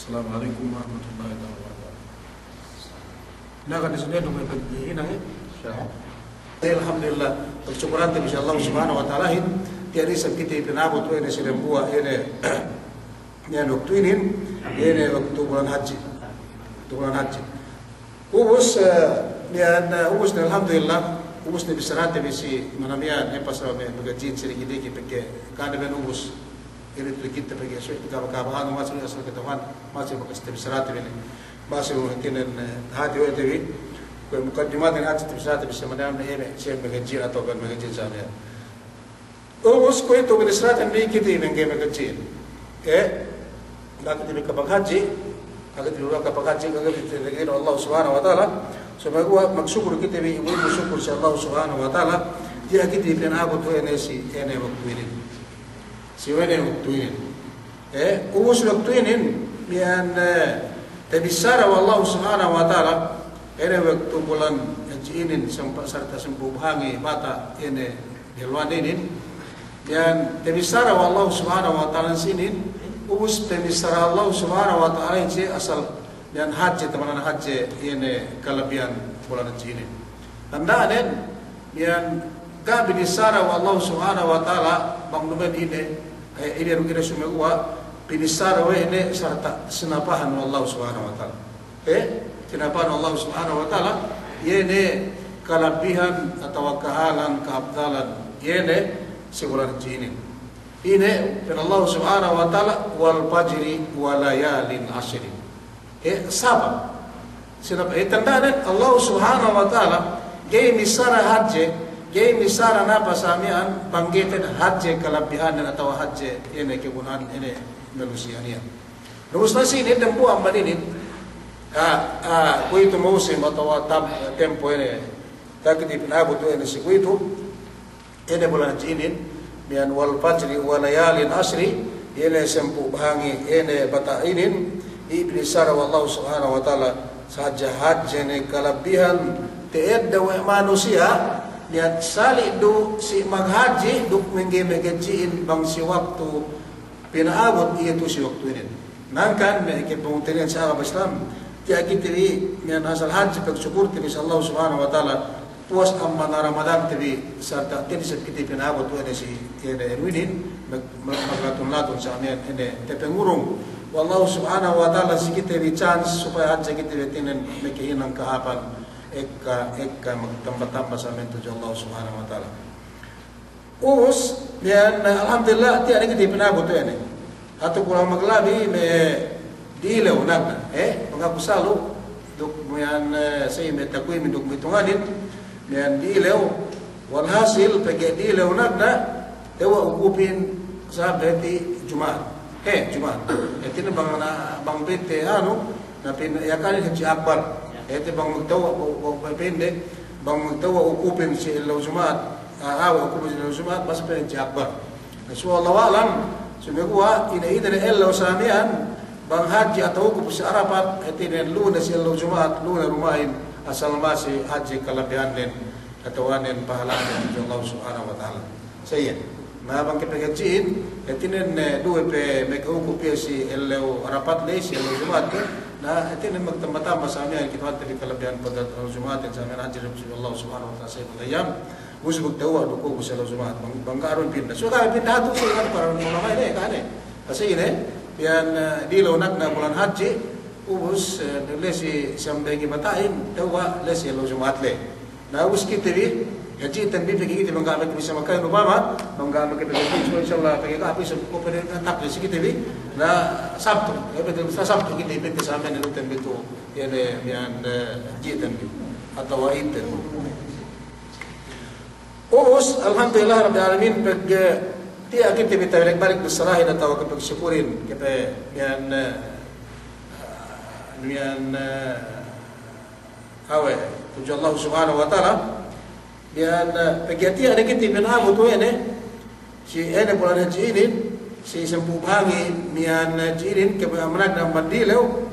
Assalamualaikum warahmatullahi wabarakatuh. Nah, kan di sini ada berbagi nang alhamdulillah bersyukuran kepada Allah Subhanahu wa taala tiada sakit penabut ini sedang buat ini yang waktu ini waktu bulan haji. Ubus ubus alhamdulillah ubus ni bisarat bisi manamian pasal begaji sedikit pakai kan dengan ubus ini kita pergi esok kita berkabahan masih asal ketahuan masih bekas terbisarat ini masih mungkin hati itu mukaddimat yang hati terbisarat bisa menam ini saya mengaji atau kan mengaji sana us ko itu terbisarat yang kita ini mengaji nak kita berkabahaji kalau tidak berkabahaji kalau kita dengan Allah Subhanahu wa taala sebagai maksyukur kita bi ibu syukur Allah Subhanahu wa taala dia kita pernah abot ini si ini waktu ini siwene waktu ini ubus waktu ini yang terbesar Allah Subhanahu wa taala ini waktu bulan haji ini sampai serta sembuh hangi bata ini di luar ini yang terbesar Allah Subhanahu wa taala sini ubus terbesar Allah Subhanahu wa taala ini asal dan haji teman haji ini kelebihan bulan haji ini tanda yang gabi disara Allah Subhanahu wa taala bangduman ini rugi semua gua pinisara ini serta senapahan Allah Subhanahu wa taala senapahan Allah Subhanahu wa taala ini kelebihan atau kehalan keabdalan ini sebulan ini dan Allah Subhanahu wa taala wal fajri wa layalin ashrin sabab sebab tanda Allah Subhanahu wa taala gay misara haji gay misara napa samian banggitan haji kelebihan atau haji ini kegunaan ini manusia ni. Terus nasi ini tempo amban ini kuitu musim atau tempo ini tak di penabut ini si kuitu ini bulan haji ini dan wal fajri wa layalin ashri ini sempu bahangi ini bata ini iblisara wallahu subhanahu wa taala saja haji ini kelebihan tiada manusia lihat salik do si maghaji duk menggajiin bang si waktu pinaabot itu si waktu ini nangkan may kipungtirin sa Islam tiya kitiri yan asal haji pagsyukur tibi sa Allah Subhanahu wa taala tuwas ang mga Ramadan tibi sa tibi sa kiti pinaabot ini si Erwinin maglatun-latun sa amin ini tepengurong wallahu Subhanahu wa taala si kiti chance supaya haji kiti tinan may kahinang kahapan Eka tambah-tambah sampai tujuh Allah Subhanahu wa taala. Us dan alhamdulillah tiada kita penabut ini. Atau kurang maglabi me dilaw nagna. Mengaku salu duk yan saya metakui duk mitunganin yan dilaw walhasil pagi dilaw nagna dewa ukupin sahabati Jumat. Jumat. Itu bang bete na pinayakali haji akbar. Ito bang magtawa o pendek bang magtawa ukupin si ilaw Jumat ukupin si ilaw Jumat basta pa yung akbar so Allah alam sumiguwa ina na ilaw sa amihan bang haji atau ukup si Arafat ito na luna si ilaw Jumat luna rumahin asal masih haji kalabihan din katawanin pahalaan din Allah Subhanahu wa taala saya mabang kipagajiin ito na duwe pe may ukup si ilaw Arafat le si ilaw Jumat nah itu ni magtambah-tambah sa amin kita tabi kalabihan pada Jumat sa amin haji Allah Subhanahu wa taala sa ayam busog dawa duko sa Jumat bangkaron pinda so ka pinda to sa para mga may kane kasi ini yan dilaw nak na bulan haji ubus lesi sampai gibatain dawa lesi Jumat le na ubus kita bi haji tan bi pagi kita banggamit bisa makan Obama banggamit kita so insyaallah pagi ka apis ko pwede tap si kita bi na Sabtu, sa Sabtu kita ipinti sa amin nilutan bito yan jitan atau waitan Us, alhamdulillah Rabbil Alamin pag tiya kita balik berserahin atau kapagsyukurin kita yan awe tujuh Allah Subhanahu wa taala yan pag tiya kita pinabot yan si ene bulan haji ini si sempu bangi mian haji ini kebenaran dan bandileu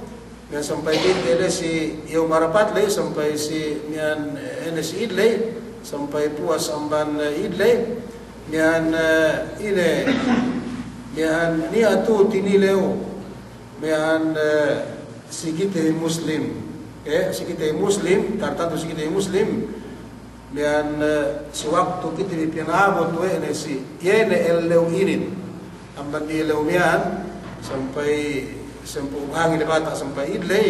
mian sampai ini si Yom Arafat le sampai si mian ene si idle sampai puas amban idle mian ini mian ni atu tinileu mian si kita muslim si kita muslim tertentu si kita muslim mian si waktu kita di pinabot ini si yene eleu ini amban di eleu mian sampai hangi bata sampai idle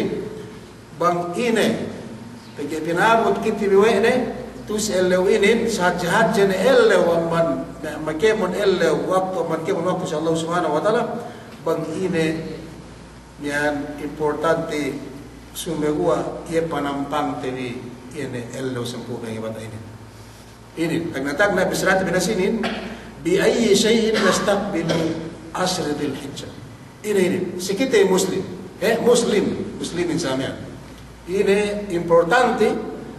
bang ini pergi pinabot kita di wene tus eleu ini sahaja ne eleu amban makemon eleu waktu makemon waktu Allah Subhanahu wa taala bang ini mian importante sumegua ye panampang tevi ene ello sempu bagi bata ini tagna bisrat binasinin bi ayyi shay'in nastaqbilu ashr dhil hijjah ini sikite muslim muslimin samian ini importante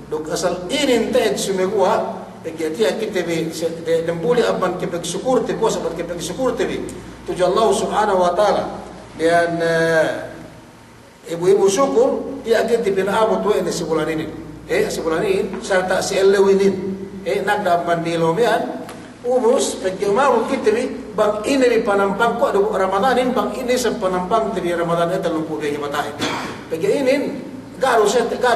dok asal ini ente sumegua pegiatia kita be dembuli aban ke syukur te puasa aban ke syukur te tuju Allah Subhanahu wa taala dan ibu-ibu syukur dia akan dipinabot ini sebulan ini sebulan ini serta si elewinin nagda mandilomian ubus pagkimaru kita bang ini di panampang ko do Ramadanin bang ini sa panampang di Ramadan eta lumpu kay batay pagi ini garu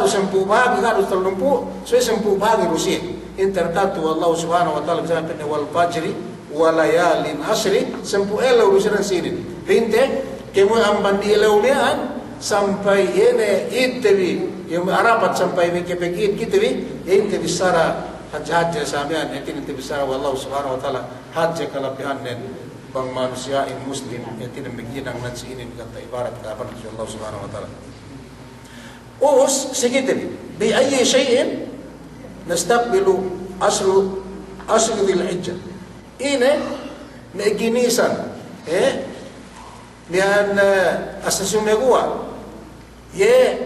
sempu bahagi garu terlumpu so sempu bahagi rusi intertatu Allah Subhanahu wa taala sabi wal fajri wa layalin asri sempu elo rusinan sinin pinte kemo amban di elewmian sampai ene itevi yang arapat sampai mekepekit kitevi ente bisara hajj samian ente bisara wallahu Subhanahu wa taala hajj kalapihanen bang manusia in muslim ente beginang nansi ini kata ibarat kapan Allah Subhanahu wa taala us segiteni bi ayyi shay'in nastaqbilu asru dhil hijjah ine neginisan nian asasumegua ye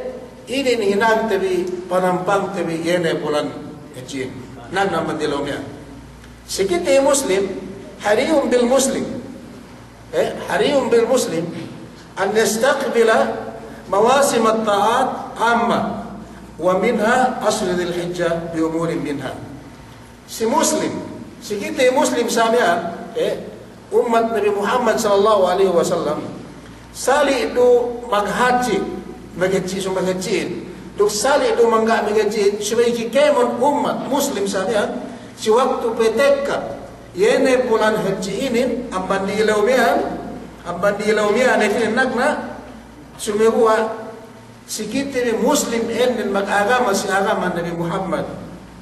ini hinang tebi panampang tebi yene bulan haji nagna mandilomia sikite muslim hariyum bil muslim an yastaqbila mawasim at-ta'at amma wa minha asr dhil hijjah bi umurin minha si muslim sikite muslim samian umat Nabi Muhammad sallallahu alaihi wasallam sali do maghaji duk sali do mangga magaji sebagai kemon umat muslim samian si waktu petekka yene bulan haji ini amban di ilaumian ini nagna sumegua sikite muslim en magagama si agama Nabi Muhammad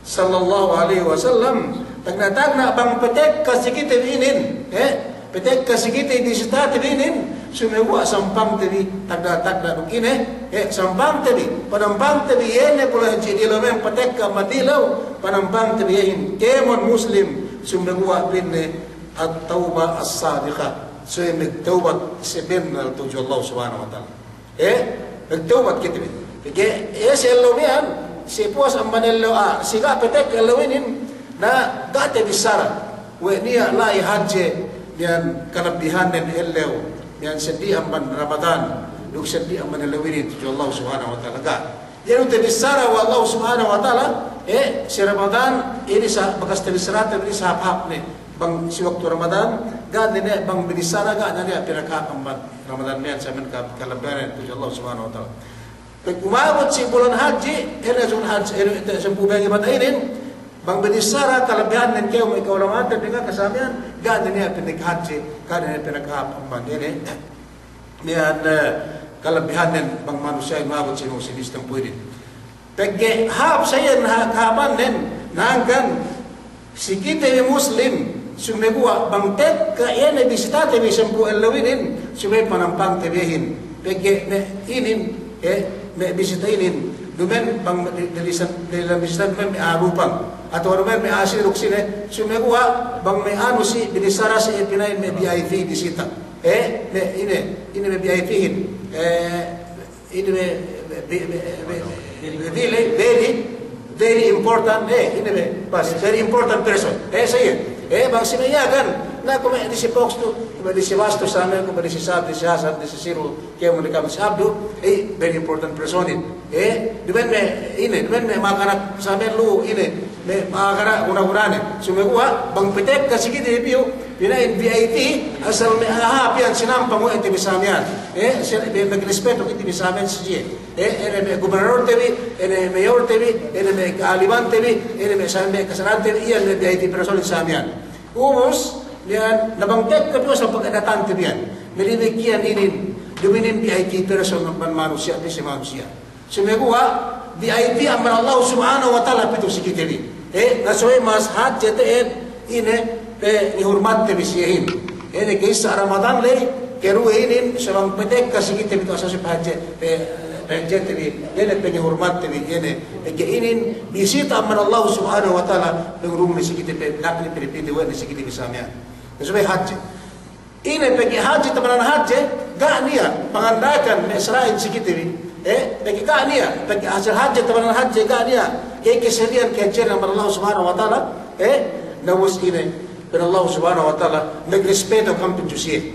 sallallahu alaihi wasallam tagna bang petekka sikite inin petekka sikite di stat inin sumegua sampang tebi tagda dukine sampang tebi panampang tebi yene bulan haji di ilaumian petekka madilau panampang tebi yin kemon muslim sumegua binne at-taubah as-sadiqah sumeg taubat sebenal tuju Allah Subhanahu wa taala taubat kitbe ke ilaumian si puas ambanello siga petek elawinin na gate bisara we niya lai hajje yan kalabihan den ellew yan sedi amban Ramadan duk sedi amban elawinin tuju Allah Subhanahu wa taala ga yan te bisara wa Allah Subhanahu wa taala si Ramadan ini sa bakas te bisara te ini sa hapne bang si waktu Ramadan ga ne bang bisara ga ne piraka amban Ramadan yan sa men kalabihan tuju Allah Subhanahu wa taala umabot si bulan haji zul haji ito sempu bagi batainin bang benisara kalabihan ng kayo may kaulamatan dengan kasamian ganda niya pinaghaji ganda niya pinaghahamban niyan kalabihan ng bang manusia umabot si sinistang pwede pagke hap saya kahaban din nanggan si kita yung muslim sumegua bang tek ka yan ay bisitate may sempu elawinin sumay panampang tebehin pagke inin may bisitainin dumen bang dalam bisita dumen may arupang atau dumen may asiruk sine sumegua bang may ano si binisara si ipinain may BIP bisita ini may BIP hin ini may very important ini may pas very important person saya bang simaya kan na ko di si Fox to di si Vasto sa amin ko di si Sab di si Hasan di si Siro kaya mo kam si Abdo very important person di ben me makara sa amin lu me makara una-unane sumekuha bang petek kasi kiti biyo pinain VIT asal me hapian sinampa mo iti bisamian nagrespeto iti bisamen siya me gobernador TV me mayor TV me kaaliban TV me sabi kasaran TV iyan me VIT person samian ubos yan nabangket ka po sa pagkatatan TV yan nilibigyan inin duminin VIT person ng manusia di si manusia sumekuha VIT amman Allah subhanahu wa ta'ala pito si kitili nasuhay mas hajjat pe ihormat te bisihin kaysa Ramadan lay keruinin sabang petek kasigit te bito asas hajjat hajjat te pe ihormat te inin bisita amman Allah subhanahu wa ta'ala ng sigit pe lakni Pilipino wa sigit bisamya nasuhay hajjat pe hajjat amanan hajjat ga'niya pangandakan me Israel sigit bagi kania bagi hasil hajat teman haji kania kesedihan kejar dengan Allah Subhanahu wa taala nawus ini dengan Allah Subhanahu wa taala nagrespeto kam penjusie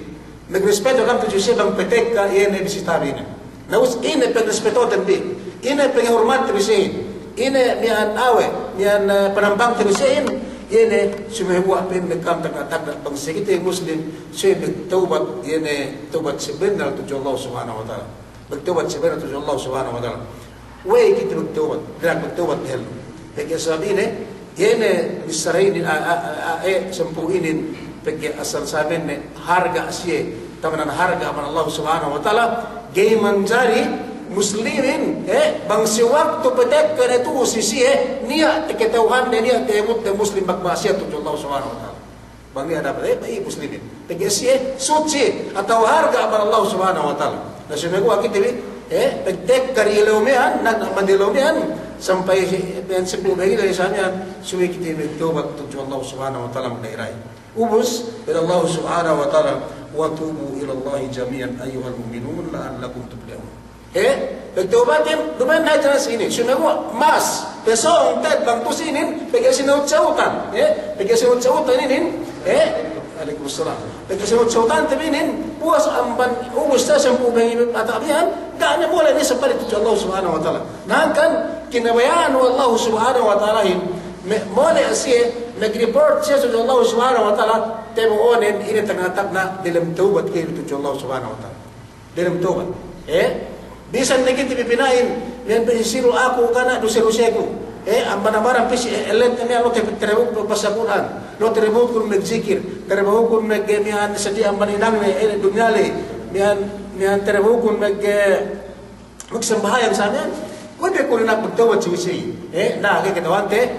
bang petek ka ini bisitabina nawus ini pagrespeto tambi ini penghormat bisiin ini mian awe mian penambang bisiin ini semua pen nekam tak bang sekite muslim sebab taubat ini taubat sebenar tu Allah Subhanahu wa taala bertobat sebenarnya tujuan Allah Subhanahu wa taala. Way kita bertobat, dan bertobat hal. Bagi sebab ini diserahin sempuinin bagi asal saben harga asyik tamanan harga aman Allah Subhanahu wa taala gay menjadi muslimin bangsi waktu petek kena tu sisi niat ketauhan dan niat temut muslim bakmaksiat tujuan Allah Subhanahu wa taala. Bang ada apa? Muslimin. Bagi asyik suci atau harga aman Allah Subhanahu wa taala. Na sumego akit tibi pagtek kari ilomean nag mandilomean sampai ben sebu bagi dari sana suwi kita bertobat tujuan Allah Subhanahu wa taala menairai ubus ila Allah Subhanahu wa taala wa tubu ila Allah jami'an ayyuhal mu'minun la'allakum tuflihun bertobatin duman na jelas ini sumego mas pesong tet bang tusinin bagi sinut sautan bagi sinut sautan ini Waalaikumsalam. Bagi semua sautan tabinin puas amban ubus ta sampu bagi atabihan gaknya boleh ni seperti itu Allah Subhanahu wa taala. Nangkan kinabayan Allah Subhanahu wa taala boleh asyik nag-report siya sa Allah Subhanahu wa taala temo onen ini tagnatak na dalam taubat kay itu Allah Subhanahu wa taala. Dalam taubat. Bisan nagiti pipinain yan pensiru ako kana dusero-seko. Ang banabaran pisi elet kami alo kay terebuk basa Quran lo terebuk kun megzikir terebuk kun megemian sedi ang baninang me dunya le mian terebuk kun magsambahayan sa amin wala ko na pagtawad si Wisi na kay katawante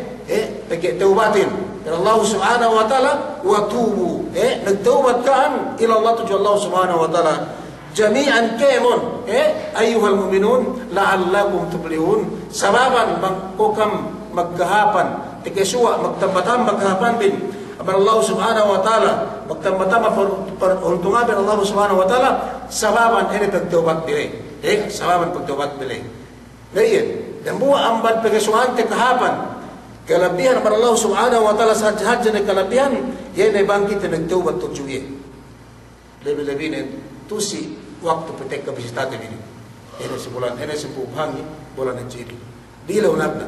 pagtawbatin ila Allah Subhanahu wa taala wa tubu nagtawbad kan ila Allah Allah Subhanahu wa taala jami'an kemon ayyuhal mu'minun la'allakum tuflihun sababan magkukam magkahapan tikesua magtambatam magkahapan bin Allah Subhanahu wa taala magtambatam peruntungan bin Allah Subhanahu wa taala sababan ini pagtobat dili sababan pagtobat dili ngayon dan buwa amban pagkasuhan tikahapan kalabihan ng Allah Subhanahu wa taala sa hajj na kalabihan yan ay bangkit na nagtobat tujuye lebih-lebih tusi waktu petek ke bisitatin ini sebulan ini sebulan bulan Juli dilaw nabna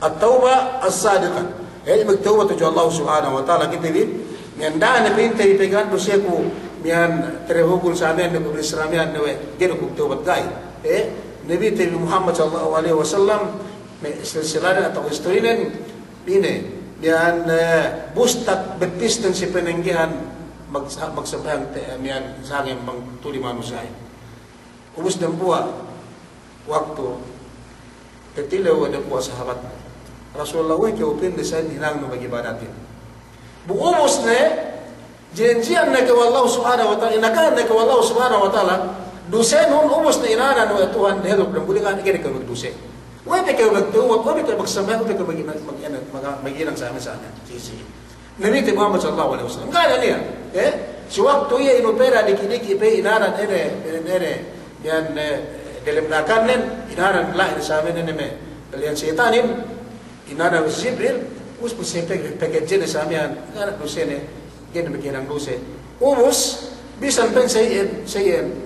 at-tauba as-sadiqah magtawba tujuh Allah Subhanahu wa taala kita din mian daan pinta ipegan do seku mian terehukul sa amin ng Islamian nawe geno kugtawbat gay Nabi Muhammad sallallahu alaihi wasallam may silsilan atau historinen ini mian bustak betistan si penenggihan magsabayang miyan sa akin tuli manusay. Ubus ng buwa, waktu, ketilaw ng buwa sahabat. Rasulullah wa kiupin desain hinang no magibadatin. Buubos na jinjian na kawa Allah Subhanahu wa ta'ala, inakaan na kawa Allah Subhanahu wa ta'ala, dusen hun ubos na inanan wa Tuhan helop ng bulingan ikini ka magdusen. Wa kayo magtuwag, wa kayo magsabayang, wa kayo maginang sa amin sa amin. Sisi. Nabi Muhammad sallallahu alaihi wasallam kaya niya sewaktu ia inopera dikit-dikit pe inaran yan dalam nakanen inaran la ini sa amin me kalian setanin inaran Jibril Ubus bersepe pakai jenis amian anak dosene gen berkirang dose. Ubus bisan pen saya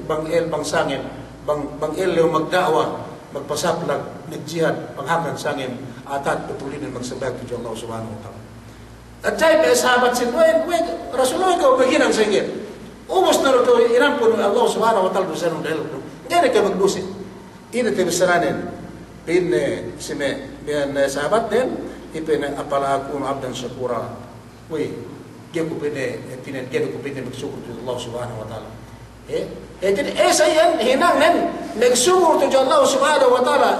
bang el bang sangin bang el leo magdakwa magpasaplag nagjihad panghakan sangin atat putulin magsembah kepada Allah Subhanahu wa taala. At tayo sahabat sin Rasulullah ka baginang sangin. Ubus na ito inampun Allah Subhanahu wa taala dosen dahil jadi ka magdusi. Ina tayo saranen pin sime bian sahabat den ipin apala aku abdan syakura. Wei dia ko pede tinen dia ko pede magsyukur kepada Allah Subhanahu wa taala. Jadi sayan hinang nen nagsyukur kepada Allah Subhanahu wa taala.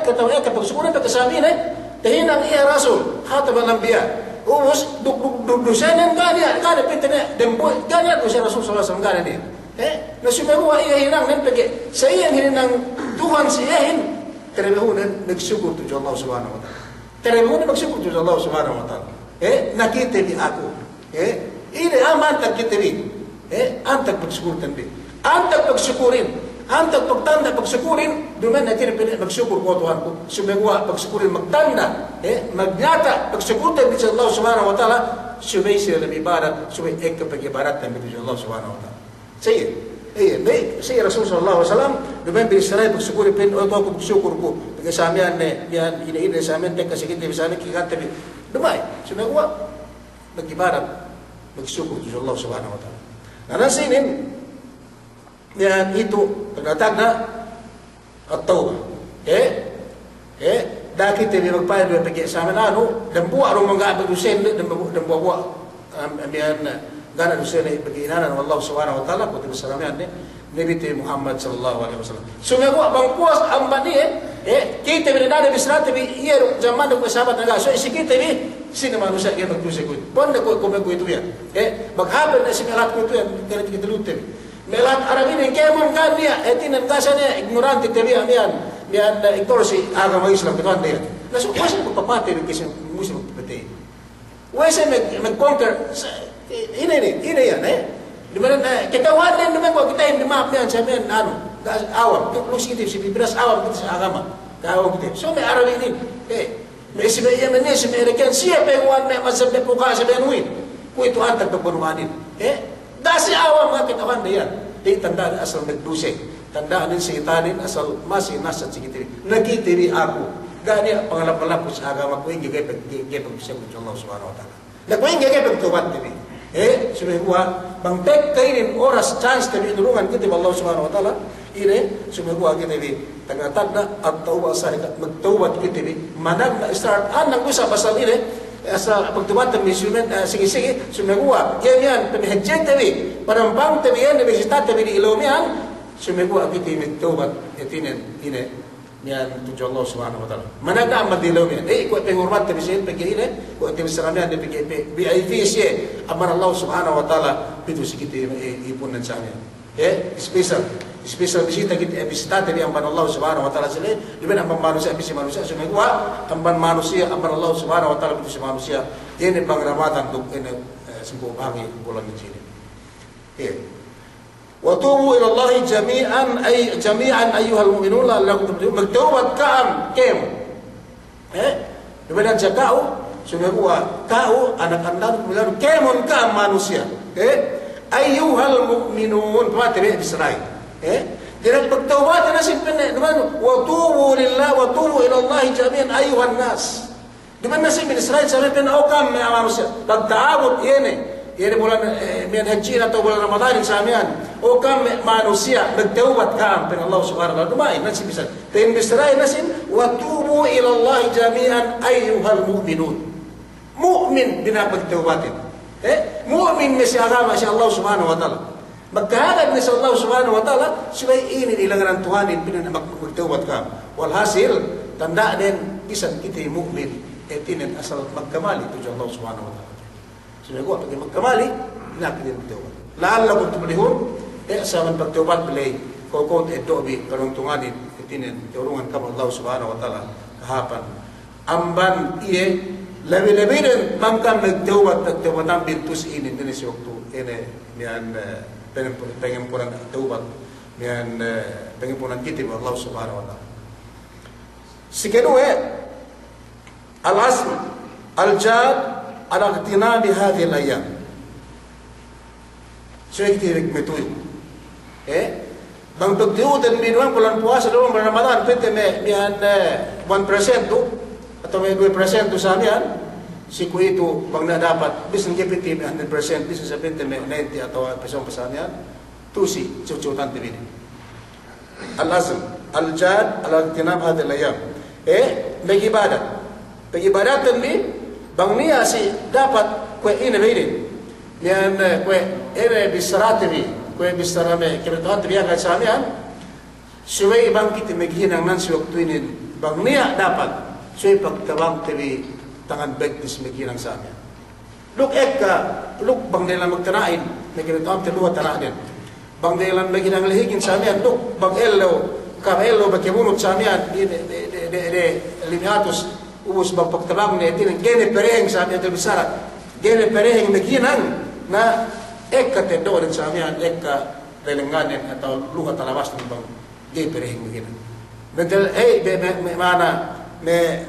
Kataw pagsyukuran pa kasabi hinang iya Rasul khatam al-anbiya. Ubus dosenan kanya pitene dembo kanya dosen Rasul sallallahu alaihi wasallam kanya nasumero iya hinang nen pege sayan hinang Tuhan siyahin terebunan nagsyukur kepada Allah Subhanahu wa taala. Terebunan nagsyukur kepada Allah Subhanahu wa taala. Nakita ni aku. Ini aman tak kita ni. Antak pagsyukur tanbi. Antak pagsyukurin. Antak pagtanda pagsyukurin. Duman natin pinag magsyukur ko Tuhan ko. Sumegwa pagsyukurin magtanda. Magnyata pagsyukur tanbi sa Allah Subhanahu wa taala. Subay sila ibarat. Subay pag-ibarat tanbi sa Allah Subhanahu wa taala. Sige. Saya Rasul sallallahu alaihi wasallam duman bisaray pagsyukur pin o to pagsyukur ko. Pagkasamian yan ina sa amin tek kasi kita bisani kikante dumay. Sumegwa mag-ibarat magsyukur sa Allah Subhanahu wa taala. Nanasinin yan itu pagkatag na at-tawbah. Daki tayo magpayad ng pag-iasaman dambuwa arong mga abag-dusen dambuwa ambiyan gana dusen ay pag-iinanan ng Allah Subhanahu wa ta'ala kung tibasaramihan Nabi Muhammad sallallahu alaihi wasallam. Sumegwa bang puas ang bani kita binadada bisrata bi iyero zaman ng sahabat nga so isikita bi sino manusia kaya magdusa ko. Bonda ko kumego ito yan. Maghabal na si melat ko ito yan kaya kita lutin. Melat Arabin kaya man kanya tinan kasa niya ignorante tabi amiyan miyan igtorsi agama Islam katuan niya. Naso wasa ko papate ng kasi muslim papate. Wasa mag-conquer ina yan di mana kita wadan naman ko kita yung map yan sa amin awam lusi kita si bibras awam kita sa agama awam kita so may Arabin din may siya man niya si American siya pa yung one may masab na puka sa benuin kung ito antag pagbunuhanin dasi awam mga kitawan na yan tandaan asal nagdusay tandaan din sa itanin asal masin nasat si kitiri nagkitiri ako gani pangalap-alap sa agama ko yung gagay pag-isip ko Allah Subhanahu wa ta'ala nagkuhin gagay pag-tubat din sumegwa bang tek kainin oras chance tabi inulungan kita Allah Subhanahu wa taala sumegwa kita bi tagatag na at tauba sa magtawbat kita bi manag na start nang usa pasal asa pagtubat ta misumen sige sumegwa yan pamihajjay tabi parampang tabi yan bisita tabi di ilomian sumegwa kita magtawbat etinen yan tujuh Allah Subhanahu wa taala manag na madilaw yan ko pengurmat tabi siya pagihine ko tabi saramian de BIP siya amar Allah Subhanahu wa taala pitu sikit ipunan sa amin special bisita kita bisita tabi amar Allah Subhanahu wa taala sila di mana amban manusia manusia sumegwa amban manusia amar Allah Subhanahu wa taala pitu manusia ini pangramatan untuk ini sembuh bangi bulan ini وتوبوا إلى الله جميعا أيها المؤمنون لعلكم تفلحون magtawbat kaam kem Kemudian kau sumegwa kau anak-anak bilang kemon kaam manusia ayyuhal mu'minun pamati Israel tidak magtawbat na simpene naman wa tubu lillah wa tubu ila Allah jami'an ayyuhan nas di mana si Israel sabi pin kam manusia pagtaabot ini bulan min haji atau bulan Ramadan sa amian o kam manusia magtawbat kaam pin Allah Subhanahu wa ta'ala dumay nasi bisa tin Israel nasin wa tubu ila Allah jami'an ayyuhal mu'minun mu'min binapagtawbatin mu'min ni si agama si Allah Subhanahu wa ta'ala magkahalad ni si Allah Subhanahu wa ta'ala sibay ini ilangan Tuhanin binapagtawbat kaam walhasil tanda din bisan kita mu'min etinin asal magkamali tujuh Allah Subhanahu wa ta'ala sumegwa pag magkamali nakitin magtawbat la'allakum tuflihun sa man pagtawbat bilay kokot dobi karungtunganin itinin turungan kam Allah Subhanahu wa ta'ala kahapan amban iye labi-labi din mangkam magtawbat bintus ini si waktu ini mian pengempunan tawbat mian pengempunan kita Allah Subhanahu wa ta'ala si kedua al-azm Al-jad ala ightinami hadhihi al-ayyam. Saya kira metuju. Bang pagdiu dan minuman bulan puasa dalam bulan Ramadan pwede may 1% atau may 2% sa amin. Siku itu bang na dapat bisan GPT may 100%, bisan sa 20 may 90 atau pesong pasanya. Tusi cucutan tibini. Al-azm, al-jad al-ightinam hadhihi al-ayyam. May ibadat. Pag-ibadatan ni bang niya si dapat kwe ini. Yan kwe bisarati kue bisa me kebetulan terbiasa samian suwe bang kita meghinang nan waktu ini bang niya dapat suwe pagtabang tebi tangan bektis meghinang samian luk bang delan magtanain me kebetulan teluwa tanain bang delan meghinang lihigin samian luk bang ello bakibunot samian de limiatus ubus bang pagtabang ni tin gene pereng samian terbisara gene pereng meghinang na eka tedo dan samian eka lelenganen atau luha talawas ng bang gay perehing begini. Betul mana me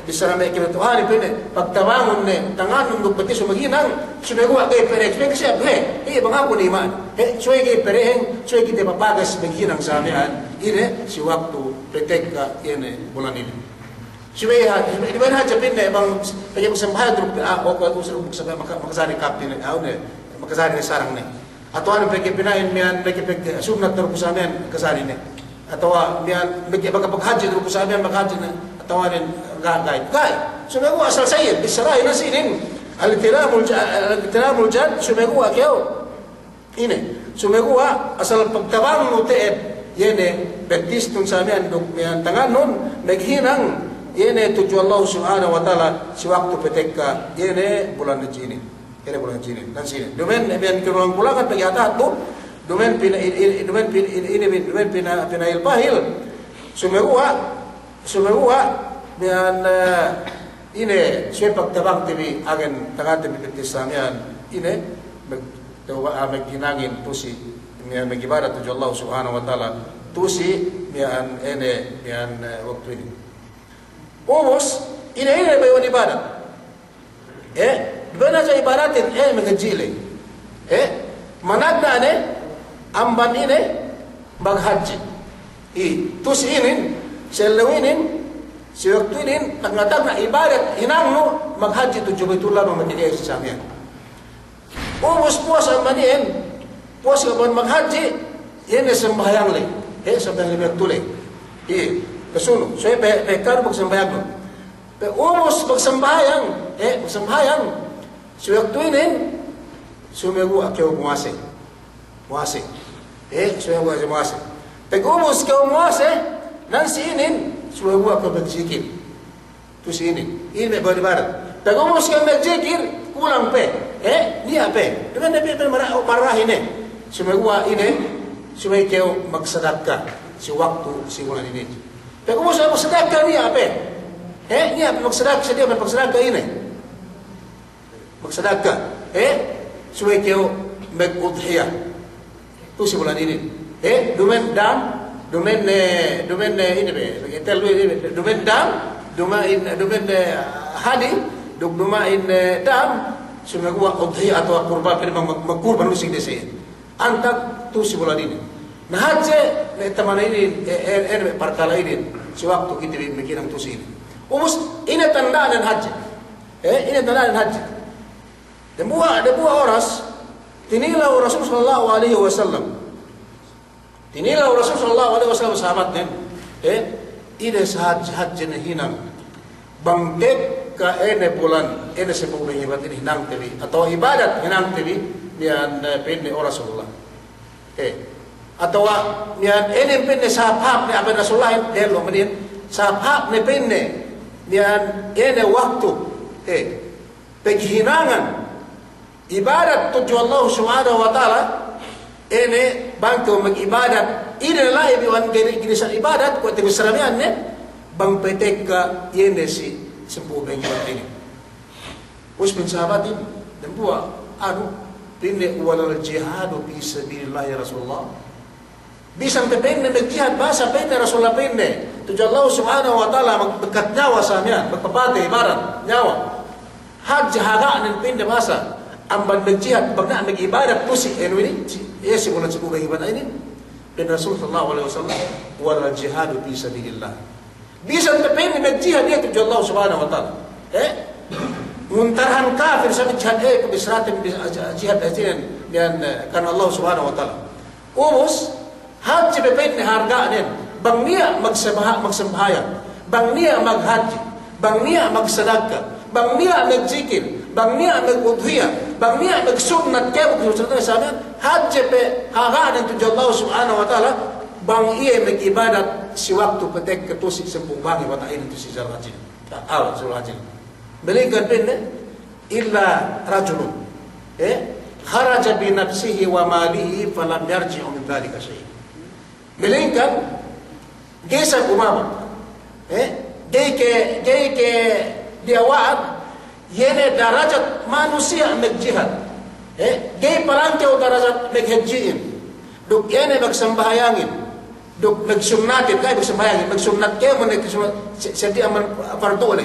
bisara me kinatuhan pine pagtawangon ne tangan ng pati sumaginang sumeguwa gay perehing kasi bang ako ni man suy gay perehing suy kita papagas beginang samian ine si waktu petekka ine bulan ini. Suy di mana haja pine bang pagyan sambahan grup ako sa makasari kapten ne makasari ni sarang ni. Atau ano pagkipinain miyan pagkipag sugnat na rupo sa amin kasari ni. Atau miyan pagkapaghaji na rupo sa amin maghaji na atau ano gagay. Sumago asal sayid bisaray na sinin. Al-tiramul jad sumago akyaw. Ini sumago asal pagtabang no teeb yene baptistong sa amin miyan tangan nun naghinang yene tuju Allah subhanahu wa ta'ala si waktu petekka yene bulan na jinin. Ini bulan jinin dan sini. Domen bian keruang pulangan bagi atas tu. Domen pina ilpahil. Sumegua bian ini sepak tabang tibi agen tangan tibi petisamian ini magginangin tusi bian magibarat tuju Allah subhanahu wa ta'ala tusi bian waktu ini. Umos ini bayon ibadat. Bana sa ibaratin magajili. Managna amban ini maghaji. Tus inin selawinin si waktu ini tagna na ibadat hinangno maghaji tu jubaytullah magigay sa amin. Umos puas ambanin puas kapan maghaji ini sembahyang li. Sembahyang li tulay. Kasuno. So pekar magsembahyang lo. Umos magsembahyang magsembahyang si waktu ini sumegu akyaw muase sumegu akyaw muase pag-umos kaw muase nan si inin sumegu akyaw magzikir tu si inin may balibarat pag-umos kaw magzikir kulang pe niya pe dengan nabi marahin sumegu inin sumegu magsadaka si waktu si bulan ini pag-umos kaw magsadaka niya pe niya magsadaka sa dia magsadaka ini magsadaka suwe kayo mag-udhiya tu si bulan ini dumen ini dumen dam dumen hadi dumain dam sumagawa udhiya atau kurban pero magkurban usig desi antak tu si bulan ini na hadje na tamana ini parkala ini si waktu kita bikinang tu si ini umus ini tandaan ng hadje ini tandaan ng hadje Debuah oras tinilaw Rasul sallallahu alaihi wasallam. Tinilaw Rasul sallallahu alaihi wasallam sahabatnya. Ide sahat na hinang. Bangdek ka bulan sebuah ibadat ini hinang tebi atau ibadat hinang tebi niyan penne Rasulullah. Atau niyan penne sahab ni abad Rasulullah lo menin sahab ni penne niyan waktu paghinangan ibadat tuju Allah subhanahu wa ta'ala ini bangko mag-ibadat ini lah ibiwan ginisan ibadat kung tibisaramian bang petek ka yene si sembuh bengiwan ini usmin sahabatin dan buwa pinne walal jihadu fi sabilillah ya Rasulullah bisang pepenne nagjihad basa penne Rasulullah penne tuju Allah subhanahu wa ta'ala magbekat nyawa sa amin magpapati ibarat nyawa haji hagaan pindah masa amban berjihad bagna mengibadat tusi ini si bulan sebuah ibadah ini dan Rasulullah SAW wal jihadu fi sabilillah bisa terpilih berjihad dia tujuan Allah Subhanahu wa taala muntarhan kafir sama jihad kebisratin jihad dan karena Allah Subhanahu wa taala umus haji berpilih harga nen bang niya magsembahyang bang niya maghaji bang niya magsedekah bang niya magzikir bang niya magudhiyah bang niya magsunnat kaya magsunnat sa amin haji pe hagaan tujuan Allah Subhanahu wa taala bang iya mag-ibadat si waktu petek ketusik sempung bangi wa ta'in itu si Zulhajjin Zulhajjin belikan pindah illa rajulun kharaja bi nafsihi wa malihi falam yarji'u min dhalika syai' belikan gesa umama ke dia wa'ad yene darajat manusia mag-jihad gay palangkyaw darajat mag-hajjiin duk yene magsambayangin duk magsunnatin kaya magsunnat kayo mo siyati aman fardo ni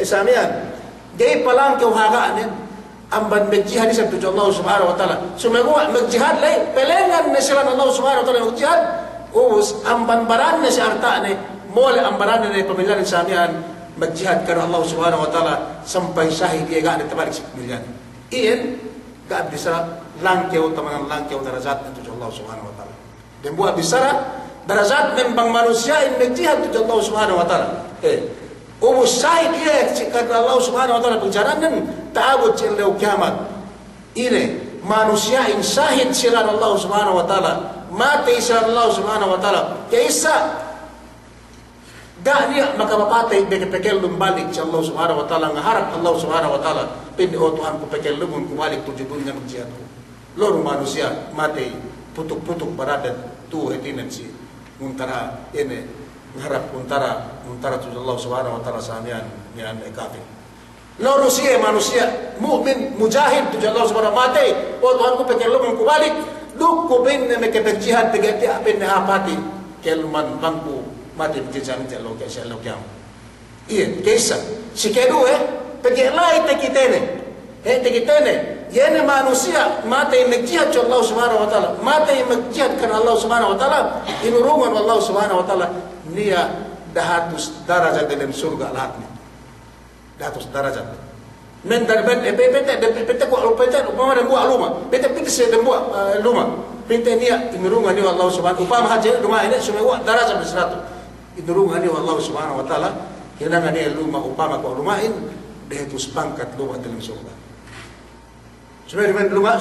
samiyan gay palangkyaw hagaanin amban mag-jihad sa tujuan Allah Subhanahu wa ta'ala sumaguwa mag-jihad lay pelengan na sila ng Allah Subhanahu wa ta'ala mag-jihad ubus amban baran na si arta ni mole ambaran na pamilya ni samiyan mag-jihad karena Allah Subhanahu wa taala sampai syahid dia gak ada terbalik sekalian. Iyan gak bisa langkau teman langkau darajat untuk Allah Subhanahu wa taala. Dan buat bisa darajat membang manusia in mag-jihad untuk Allah Subhanahu wa taala. Ubus syahid dia karena Allah Subhanahu wa taala perjalanan ta'abud ila kiamat. Ini manusia in syahid sila Allah Subhanahu wa taala, mati sila Allah Subhanahu wa taala. Kaisa dah niya makapapatay pekel lumbalik si Allah Subhanahu wa taala ngaharap Allah Subhanahu wa taala pindi o Tuhan ko pekel lumun kumalik tujuh dunia magjihat ko loro manusia mati putuk-putuk baradan tu hetinan si muntara ini ngaharap muntara tujuh Allah Subhanahu wa taala samian niyan kafir loro siya manusia mu'min mujahid tujuh Allah Subhanahu wa taala mati o Tuhan ko pekel lumun kumalik duk ko bin na makapagjihat tegati apin na hapati kelman bangku mati berjalan jalan ke jalan kiam. Iya, kisah. Si kedua, pergi lain tekitene. Yene manusia mati menjihad Allah Subhanahu wa taala. Mati menjihad karena Allah Subhanahu wa taala. Inurungan Allah Subhanahu wa taala. Dia dahatus darajat dalam surga lahatnya. Dahatus darajat. Mental bete ko upama buat luma. Bete se buat luma. Bete dia inurungan dia Allah Subhanahu upama haji rumah ini semua darajat berseratus. Idurungan dia Allah Subhanahu wa taala hilangan dia luma upama ko lumain dia tu pangkat luma dalam surga. Sebenarnya luma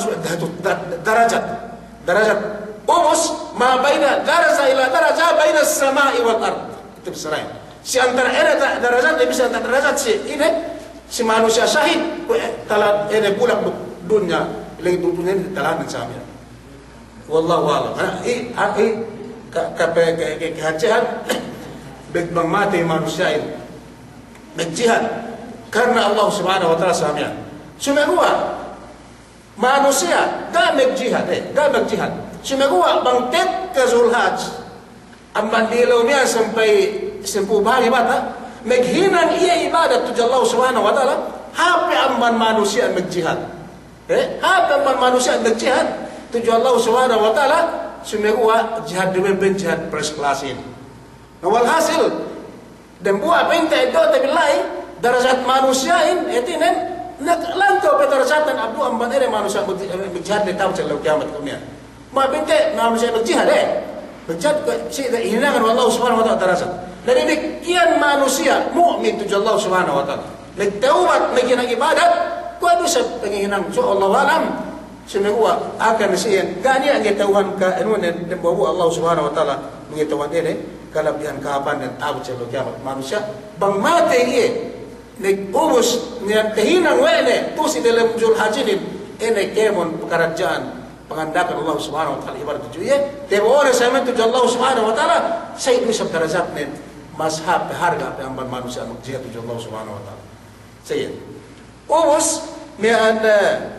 darajat umus ma baina daraja ila daraja baina as-sama'i wal ard. Itu berserai. Si antara darajat dia bisa antara darajat si manusia syahid talat pulang dunia lagi dunia ini talat samia. Wallahu a'lam. Kehajian begbang mati manusia ini berjihad karena Allah Subhanahu wa taala samian. Semua manusia gak berjihad semua bang tek ke Zulhajj amban dilawnya sampai sempuh bahari bata meghinan ia ibadat tujuh Allah Subhanahu wa taala hape amban manusia berjihad hape amban manusia berjihad tujuh Allah Subhanahu wa taala semua jihad demi jihad first class ini. Walhasil dan buat pinta itu tapi lain darajat manusia ini etinen langkau darajatan abdu amban ere manusia berjihad di tahu celok kiamat dunia. Ma pinta manusia berjihad berjihad si hilangan Allah Subhanahu wa taala darajat. Dari demikian manusia mukmin tujuh Allah Subhanahu wa taala. Taubat menginang ibadat kau bisa penginang so Allah alam semua akan sian gani ang Tuhan ka anu dan bawa Allah Subhanahu wa taala mengetahuan ini kalabihan kapan dan tahu celok kiamat manusia bang mati ye nek ubus niat kehinang wene tu si dalam Zulhajjin ini kemon pekerjaan pengandakan Allah Subhanahu wa taala ibarat tujuh ye tebore sama tujuh Allah Subhanahu wa taala saya bisa darajat nen mazhab harga amban manusia mujizat tujuh Allah Subhanahu wa taala saya ubus ni anda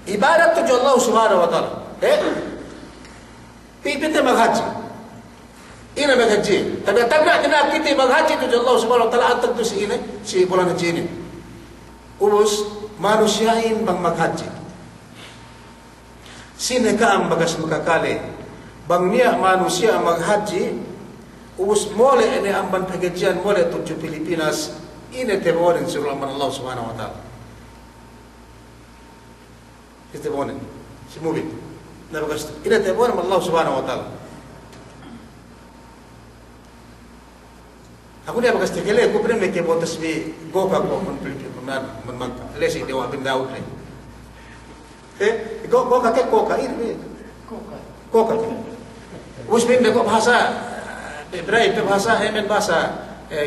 ibadat tujuh Allah Subhanahu wa taala pipinte maghaji Ina maghaji. Tapi tabla kita maghaji tu Allah Subhanahu wa taala atak tu si bulan haji ini. Ubus manusiain bang maghaji. Sine ka ang bagas makakali. Bang niya manusia maghaji, ubus mole ini amban pagajian mole tujuh Pilipinas ini temorin surah Allah Subhanahu wa taala. Kita temorin. Si mubin. Na bagas ini temorin Allah Subhanahu wa taala. Aku dia bagas tegele ko prem ke botas bi goka ko man lesi dewa bin Daud le. Goka ke goka ini. Goka. Usmin ko bahasa Ibrahim itu bahasa hemen bahasa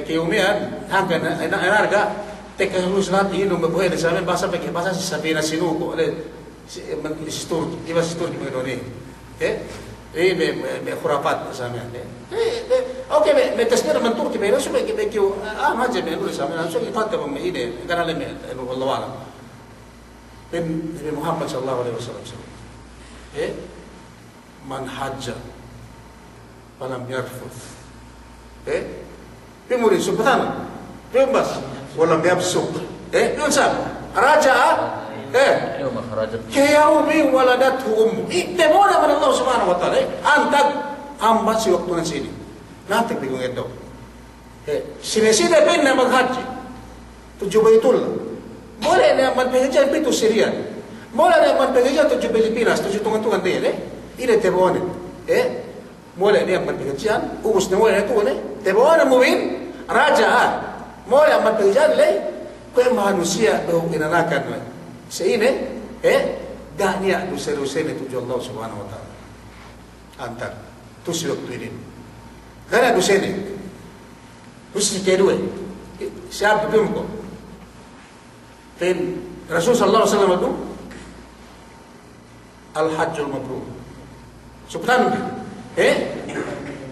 keumian hanggan enarga tekalus lati no membuat sama bahasa pakai bahasa Sabina sinu ko le sistur iba sistur di Indonesia. Me khurafat sama. Oke, me tasbir man turki me rasul me kiu maje me dulu sama so ifat ba me ide kana le me wallahu alam. bin Muhammad sallallahu alaihi wasallam. Man hajja falam yarfuth. Bimuri subhana. Bembas walam yabsuq. Yun sab. Raja'a Kayaumi waladathu ummu. Demora man Allah subhanahu wa ta'ala. Antag ambat si waktu ng sini. Natik bigong ito. Sinesida bin na maghaji. Tujuh Baitullah. Mula na magpagajan pito Syrian. Mula na magpagajan tujuh Pilipinas. Tujuh tungan-tungan din. Ina tebonin. Mula na magpagajan. Ubus na mula na ito. Tebonin mo win. Raja'a. Mula magpagajan. Kaya manusia daw inanakan mo. Sa ini, dahnya dosa-dosa itu Allah Subhanahu wa taala. Antar tu waktu ini. Karena dosa ini. Dosa kedua. Siapa pun ko. Dan Rasul sallallahu alaihi wasallam itu al-hajjul mabrur. Subhanallah.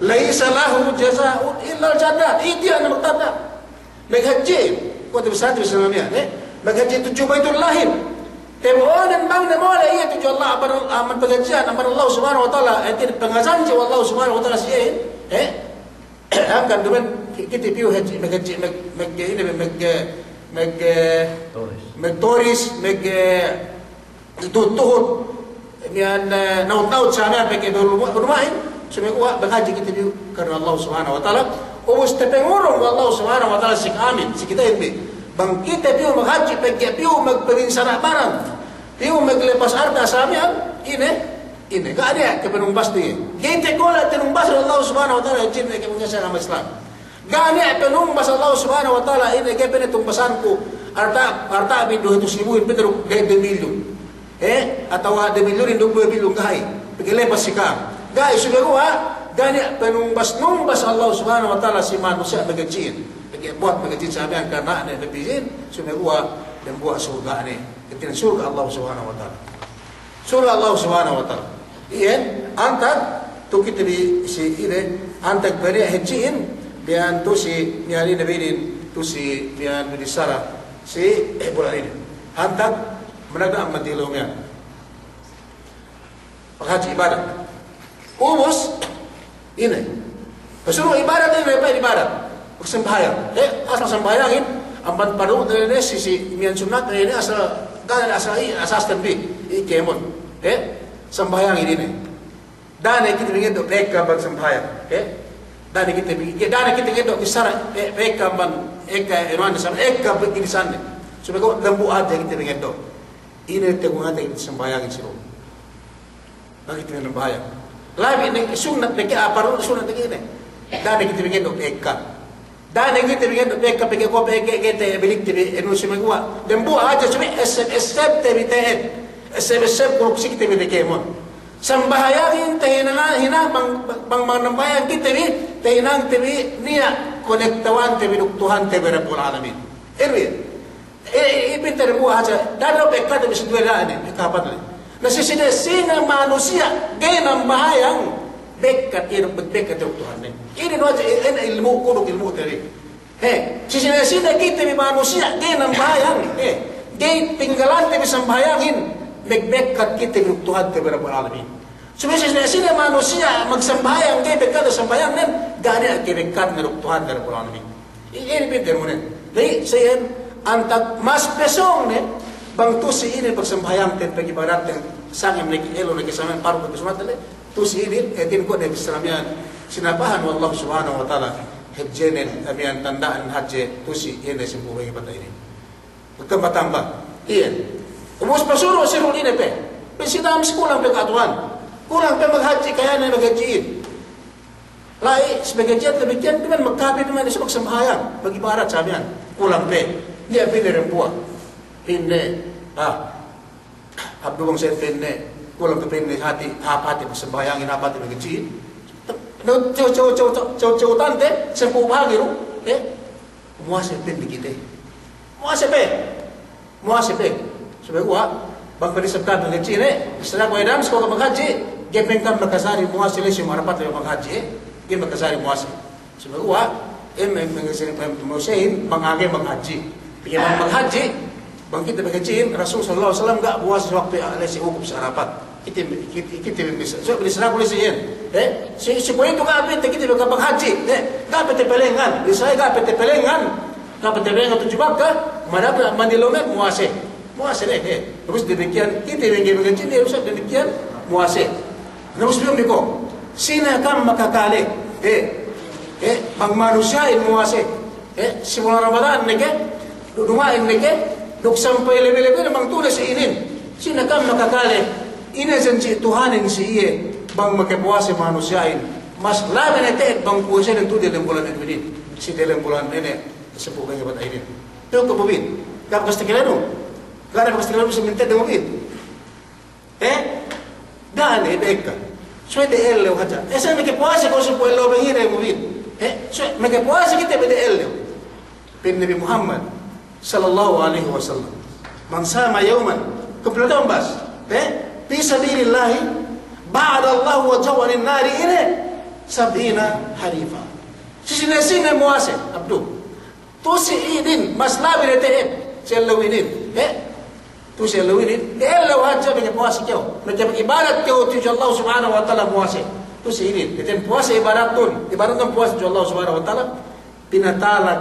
Laisa lahu jazaa'un illa al-jannah. Itu yang bertanda. Menghaji, kau terbesar sebenarnya, Menghaji tujuh Baitullahin. Temuan bang namola iya tujuh Allah aman pengajian aman Allah Subhanahu wa taala itu pengajian je Allah Subhanahu wa taala sih akan dengan kita piu haji menghaji toris tutur mian naut sana pakai bermain semua menghaji kita piu karena Allah Subhanahu wa taala ubus tepengurung Allah Subhanahu wa taala sik amin sik kita ini bang kita piu menghaji pakai piu magperinsana barang piu maglepas arta samian ini gak ada kepenumbas ni kita kola tenumbas Allah Subhanahu wa taala jin ke mengasa nama Islam gak ada penumbas Allah Subhanahu wa taala ini ke penetumbasanku arta bidu itu sibuin betul gak 2 milyon atau 2 milyon 2 milyon gay paglepas sika gak isu gua gak ada penumbas Allah Subhanahu wa taala si manusia bagajin buat begitu sahabat karena ada lebihin semua dan buat surga ni ketika surga Allah Subhanahu wa taala surga Allah Subhanahu wa taala antar tu kita di si ini antar beri hajiin biar tu si nyari nabiin tu si biar di sarah si bulan ini antar menaga amat dilomnya haji ibadah ubus ini suruh ibadat ini apa ibadat sembahyang, asal sembahyangin, amban padu dari sisi mian sunat ini asal asas tembi, ikemon, sembahyang ini, dan kita ingin dok mereka ban sembahyang, dan kita ingin dok kisar mereka ban eman sana, begini sana, supaya kau lembu ada kita ingin dok, ini teguhan kita sembahyang itu, bagi kita sembahyang, lain ini sunat mereka apa sunat ini, dan kita ingin dok dan kita ingin mereka pergi kau pergi kita bilik TV Indonesia megua dan buat aja cuma SM TVTN SM korupsi kita beli kemon sembahyangin tehina hina bang nambayan kita ni tehinang TV niya konektawan TV Tuhan TV Rabbul Alamin ini terbuat aja dan mereka tidak bisa dua ni kapan ni nasi sina manusia gaya nambayang bekat bekat Tuhan ni. Ini wajah ini ilmu kudu ilmu tadi. Sisi-sisi kita ni manusia dia nambayang. Dia tinggalan dia bisa bayangin bekat kita Tuhan Rabbul Alamin. Sebenarnya sini manusia magsambayang kay bekat sambayang nen gani kay bekat ng Tuhan dari pulau ini. Ini pinter mo nen. Jadi saya antak mas pesong ne bang tusi ini bersembayang ten pagi barat ten sangim neki elo neki samen paru ke sumat le tusi ini etin ko de Islamian sinabahan wallahu subhanahu wa taala hejenen amian tandaan haji tusi ini sembuh bagi bata ini. Bertambah. Iya. Umus pasuruh sirul ini pe. Pesidam sekolah pe katuan. Kurang pe maghaji kaya na maghajiin. Lai sebagai jad demikian dengan magkabit naman sa magsambayang bagi barat sabihan. Kulang pe. Dia pinne rempuan. Pinne Abdul bang sen pinne. Kulang pe pinne hati hapati magsambayangin hapati maghajiin. No cow tante sempu bahagi ro. Muase pinne kita. Muase pe. Sabi ko bang perisabkan maghajiin setelah ko edam sekolah maghaji. Gepeng kam makasari muasi lesi marapat le maghaji gem makasari muasi semua musain mangage maghaji piye maghaji bang kita maghaji Rasul sallallahu alaihi wasallam enggak puas waktu lesi hukum sarapat kita bisa so bisa aku lesi si poin tu ka apit kita maghaji ka apit pelengan bisa ka apit pelengan ka apit pelengan tu jubak ka madap mandilomet muasi terus demikian kita maghaji dia usah demikian muasi. Terus bilang niko, sina kam makakali, bang manusia in muase, simula Ramadan nike, dumain nike, duk sampai lebih-lebih bang tulis inin, sina kam makakali, ina janji Tuhanin si iye, bang makepuase manusia in, mas laban ete bang puasa dan tu dalam bulan ini, si dalam bulan ini sepuh kaya bat ini, tu kebubin, kap pasti kelanu, karena pasti kelanu seminta demubin, Dane beka. Suede elle haja. Esa me que puase ko su pueblo venir e movir. Me que puase kita bede elle. Bin Nabi Muhammad sallallahu alaihi wasallam. Man sama yawman qabla bas. Fi sabilillah ba'da Allah wa jawan an-nar ila 70 harifa. Sisina muase abdu. Tusi idin maslabi rete selawinin. Tusi lawinin ella wajib punya puasa kau macam ibadat kau tu Allah subhanahu wa taala puasa tusi ini itu puasa ibadat puasa tu Allah subhanahu wa taala pinatala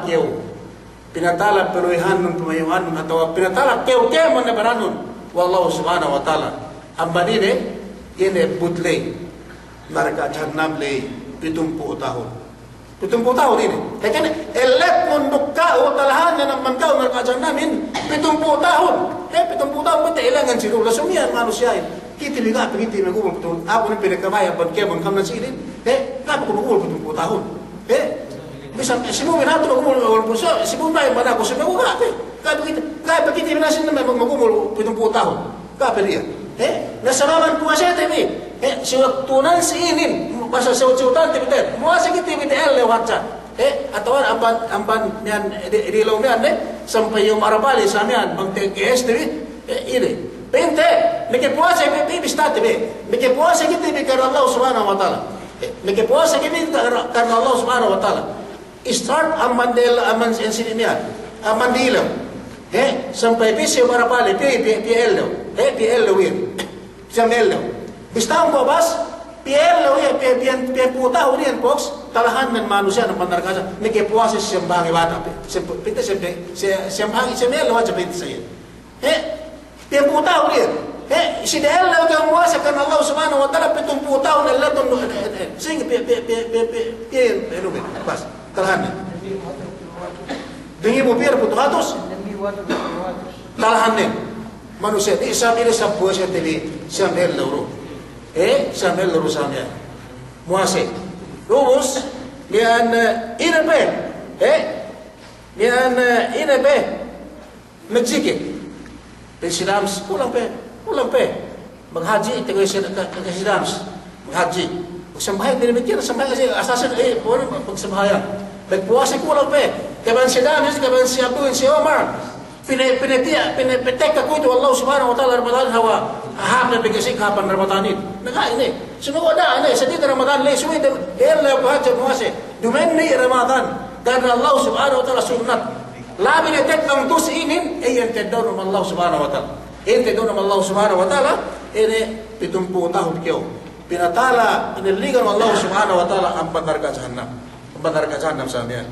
peluihan pemayuhan atau pinatala kau mana baranun wallahu subhanahu wa taala ambadine ini butlei mereka jahannam lei 70 tahun ini. Kan elet mundukka utalahan yang kau mereka jahannam 70 tahun. 70 tahun betul ilangan siru lasumian manusia ini. Kita lihat begitu mengumpul betul. Aku ni pilih kebaya buat kebun kamu nasi ini. Kenapa aku mengumpul 70 tahun? Bisa semua minat tu mengumpul puasa. Semua baik pada aku semua aku Kaya begitu nasi ni memang mengumpul 70 tahun. Kaya dia. Nasaraman puasa tapi. Sewaktu nasi ini masa sewaktu betul. Puasa kita betul lewat atau amban nian di lomian sampai yung arabali samian bang TGS ini pente meke puasa be bistate be meke puasa kita be karena Allah subhanahu wa taala meke puasa kita karena Allah subhanahu wa taala start aman sinian aman dilo sampai bis yung arabali PL win samelo bistang ko bas PL pian puta urian box talahan ng manusia ng pandarkasa meke puasa siyambang iwata pinte siyambang semelo aja pinte saya pian puta urian si dahil lang ang puasa kan Allah subhanahu wa taala 70 tahun Allah ton sing pian bas talahan dengi mo pier putuhatos talahan nih manusia di isam ini sa puasa tv siyambelo sambil lurusannya muase lurus lian inabe Meksike Presidams pulang pe menghaji itu Presidams menghaji sembahyang dari mikir sembahyang asasan boleh sembahyang berpuasa pulang pe kapan Sidams kapan si Abdul si Omar petek aku itu Allah subhanahu wa ta'ala Ramadan hawa hapna begasik kapan Ramadanin naga ini semua ada ini sedih Ramadan le semua itu ella baca puasa dumenni Ramadan karena Allah subhanahu wa ta'ala sunnat la bin tekang tus inin ayan tedon Allah subhanahu wa ta'ala ente don Allah subhanahu wa ta'ala ini 70 tahun kau pinatala, piniligan Allah subhanahu wa ta'ala ang pandarga jahannam. Ang pandarga jahannam sa amin.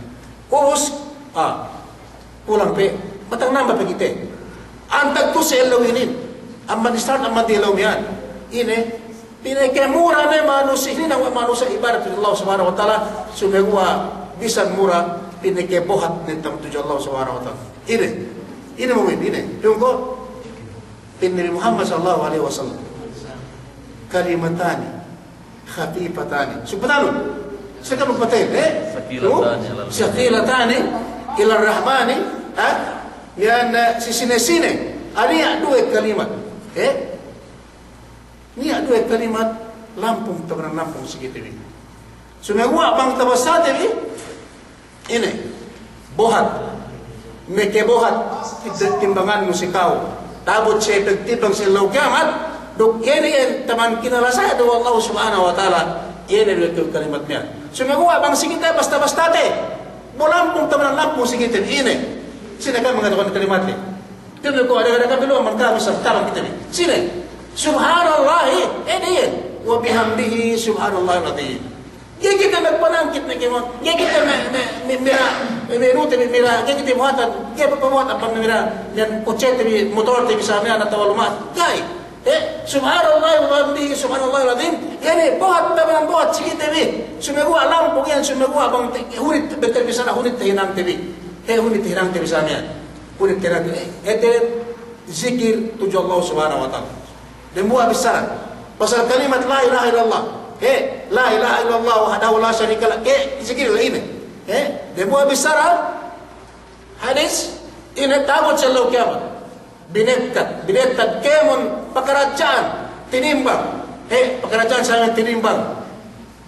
Ubus, pulang pe, matang namba pe kita. Antag to sa ilawinin. Ang man-start, ang man-dilaw yan. Ini, pinakemura na manusia, ini nang manusia ibarat Allah subhanahu wa ta'ala, sumegwa, bisan mura, pinakebohat nitang tujuh Allah subhanahu wa ta'ala. Ini moment, ini. Yung ko, pinili Muhammad sallallahu alaihi wasallam. Kalimatani, khafifatani. Subhanallah. Saya kan patay, Sakilatani ila rahmani, yan sisine-sine. Ani dua kalimat. Ni dua kalimat lampung tabanan lampung segitu ni. Sumegwa bang tabasate ni. Ini bohat. Meke bohat timbangan musikau. Tabut siya pagtibang sa kiamat. Duk ini taman kinalasa do Allah subhanahu wa ta'ala. Ini dua kalimat niya. Sumegwa bang sigita basta-bastate. Bolampung tabanan lampung segitu ini. Sino ka mengatakan kalimat ni? Kami ko ada-ada belum mengkamu serta kita ni. Sini. Subhanallah, ini wa bihamdihi subhanallah alazim. Ya kita nagpanangkit na kimon. Ya kita mira, kita muatan, kita pemuat apa mira yang kocet di motor di sana atau lumat. Kai. Subhanallah wa bihamdihi subhanallah alazim. Yani buat tabanan buat sikit ni. Sumegwa lampu yan sumegwa bang hunit betul bisa hunit hinang TV. Hunit hinang TV sana. Kulit terang itu zikir tujuh Allah subhanahu wa ta'ala. Dan buat besar pasal kalimat la ilaha illallah. La ilaha illallah wahdahu la syarika lah. Zikir lah ini. Dan buat besar hadis ini tabut selalu kiamat. Binetkat kemon pekerjaan tinimbang. Pekerjaan sama tinimbang.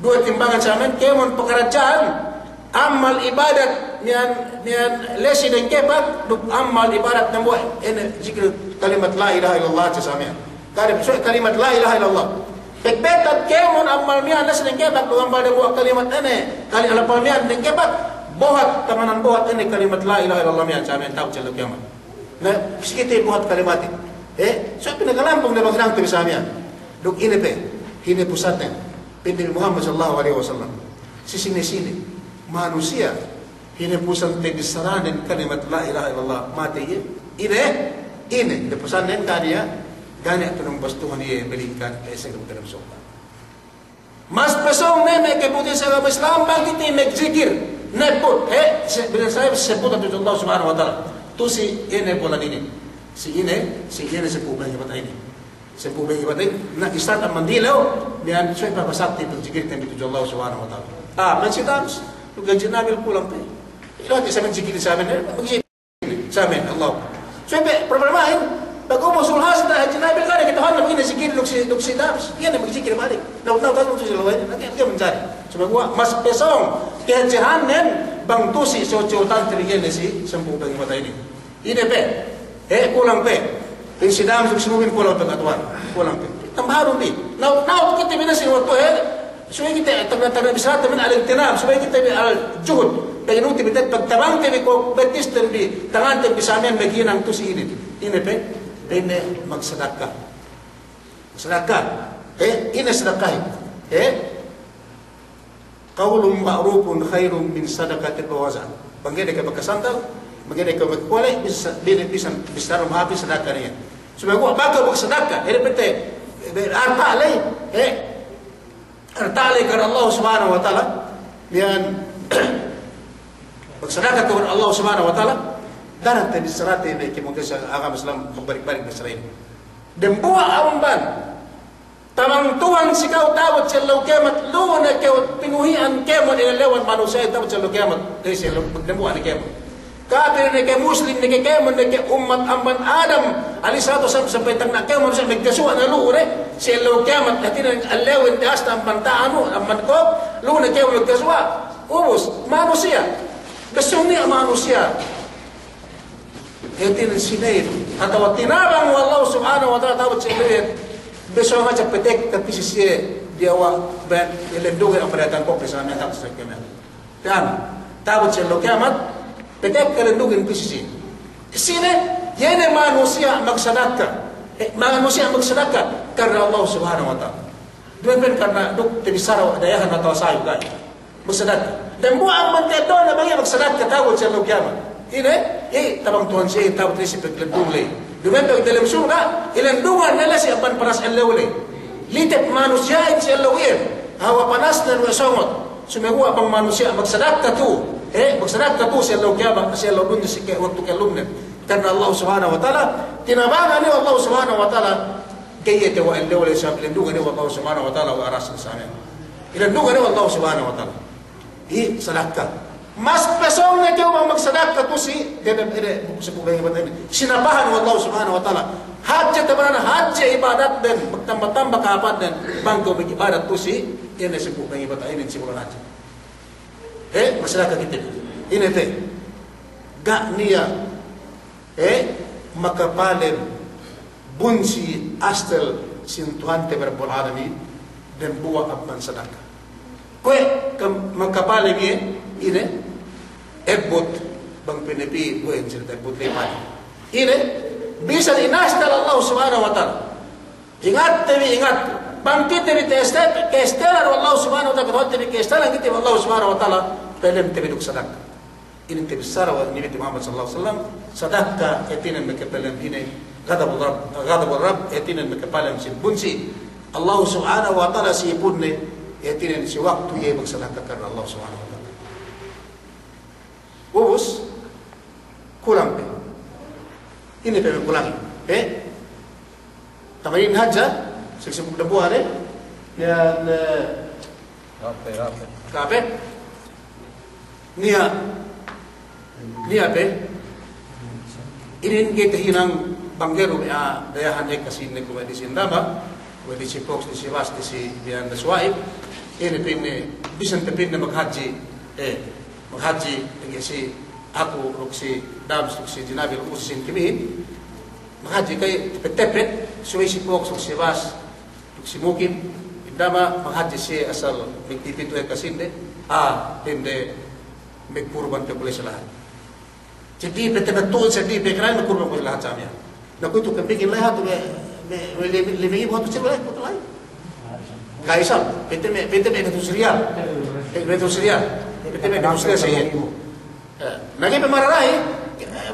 Dua timbangan sama kemon pekerjaan amal ibadat nian lesi dan kebat duk amal ibadat dan buat ini zikir kalimat la ilaha illallah sesamanya. Kalimat la ilaha illallah. Pekbetat kemon amal mian lesi dan kebat duk amal dan buat kalimat ini kali alapal mian dan kebat bohat tamanan bohat ini kalimat la ilaha illallah mian samanya tahu celok kiamat. Nah sikit bohat kalimat ini. So pinagalampong na maghinang tabi samanya. Duk ini ini pusatnya. Pinti Muhammad sallallahu alaihi wasallam. Sisini-sini manusia ini pusat tegisaranin kalimat la ilaha illallah mati ini di pusat nen kania gani atau nung bastuhan ia berikan esek kemudian bersopan mas pesong neme kemudian saya Islam bagi ti megzikir neput bila saya sebut atau Allah subhanahu wa ta'ala tu si ini pola ini si ini sepubah ibadah ini sepubah ibadah ini nak istart mandilau dan saya papasakti berzikir dan itu Allah subhanahu wa ta'ala mencidams gaji nabil pulang pe. Lagi saya mencikir di sana, begini, sana Allah. Sampai problem lain, bago musul hasil haji nabil kan kita hendak begini zikir luksi dams, dia nak berzikir balik. Tahu kan luksi lawan, nanti dia mencari. Cuma gua mas pesong kejahan nen bang tusi socotan terigene si sembuh bagi mata ini. Ini pe, pulang pe. Insidam sembuhin pulang pe katuan, pulang pe. Tambahan ni, now kita binasi waktu supaya kita tengah-tengah bisa teman aling tenam supaya kita al juhud pengen uti betul pagtabang tebe ko betis tembi tangan tembi samen bagian tu si ini ini magsedekah ini sedekah qaulun ma'rufun khairum min sadaqatil bawazan bangge ka pagkasantal bangge ka magkuwalay bisa rumhapi sedekah niya supaya ko bago magsedekah ini pete arta alay Artali kepada Allah subhanahu wa ta'ala yang bersedekah kepada Allah subhanahu wa ta'ala darah tadi serati yang mungkin agama Islam berbalik-balik Israel dan buah amban tamang tuan si kau tawat selalu kiamat lu na kau pinuhian kiamat dengan lewat manusia tawat selalu kiamat dari selalu berdemuan kiamat kafir neke muslim neke kiamat neke umat amban Adam ali satu sampai tengah kiamat manusia megdasuan na lu selalu kiamat hati dan alewin di asta amban taanu amban kau lu neke megdasuan ubus manusia besuni manusia hati dan sinair atau tinabang wallahu subhanahu wa ta'ala tawat selalu besok macam petek tapi sisi dia awak ben elendungan apa datang kau bersama tak sekian dan tawat selalu kiamat petek kelendungan sisi sini yana manusia magsadaka karena Allah subhanahu wa ta'ala Dua karena duk tebisara dayahan atau sayu kan. Bersedekah. Dan buang mantel doa na bagi bersedekah tahu celok kiamat. Ini tabang Tuhan saya tahu trisi pekledung le. Dua dalam surga ilang dungan nila si apan panas elawle. Litip manusia in si elawir. Hawa panas dan wasongot. Sumegua bang manusia bersedekah tu. Bersedekah tu si elok kiamat si elok dun si waktu kelumne. Karena Allah Subhanahu wa taala tinabangan ni Allah Subhanahu wa taala kaya tawa elawle sa lindungan ni Allah Subhanahu wa taala wa aras sana. Ilindungan ni Allah Subhanahu wa taala. Sedekah. Mas pesong na kayo magsadaka to si buku ini. Sinabahan wa Allah Subhanahu wa taala. Haji tabanan haji ibadat dan bertambah-tambah kapan dan bangko ibadat to si ini sebut bang ibadat ini si bulan haji. Masyarakat kita ini teh gak niya makapalen bunsi astel sin Tuhan te berbol alamin dan buat abang sedekah. Kue makapalen ini ebot bang penepi gue yang cerita ebot lepas ini bisa dinastal Allah Subhanahu wa taala. Ingat bang kita di kestelan Allah Subhanahu wa taala kalau kita kestelan kita Allah Subhanahu wa taala pelem tebiduk sedekah. Ini tebisara wa Nabi Muhammad sallallahu alaihi wasallam sedekah etin mekapelem ini ghadab Rabb etin mekapelem sin bunsi Allah Subhanahu wa taala si punne etin si waktu ye bersedekah karena Allah Subhanahu wa taala. Bos kurang pe. Ini pe kulangi. Tamarin haja sebelum debu hari dan kape Nia pe ini kita hinang banggeru ya dayahan kasih ne ko di sindaba ko di sipok di siwas di si bian swaib ini pinne bisan pinne maghaji maghaji dengan si aku ruksi dam si jinabil usin kimin maghaji kay tepet suwi sipok si siwas si mukim indama maghaji si asal migtipito kasinde hindi may kurban ka pala sa lahat. Jadi betul-betul sedih pikiran may kurban ko sa lahat sa amin. Naku ito kampigin lahat may limigi mo ito sila betul lain. Kaisam, pente me betul serial. Betul serial. Pente me betul serial saya. Nagi pemarahi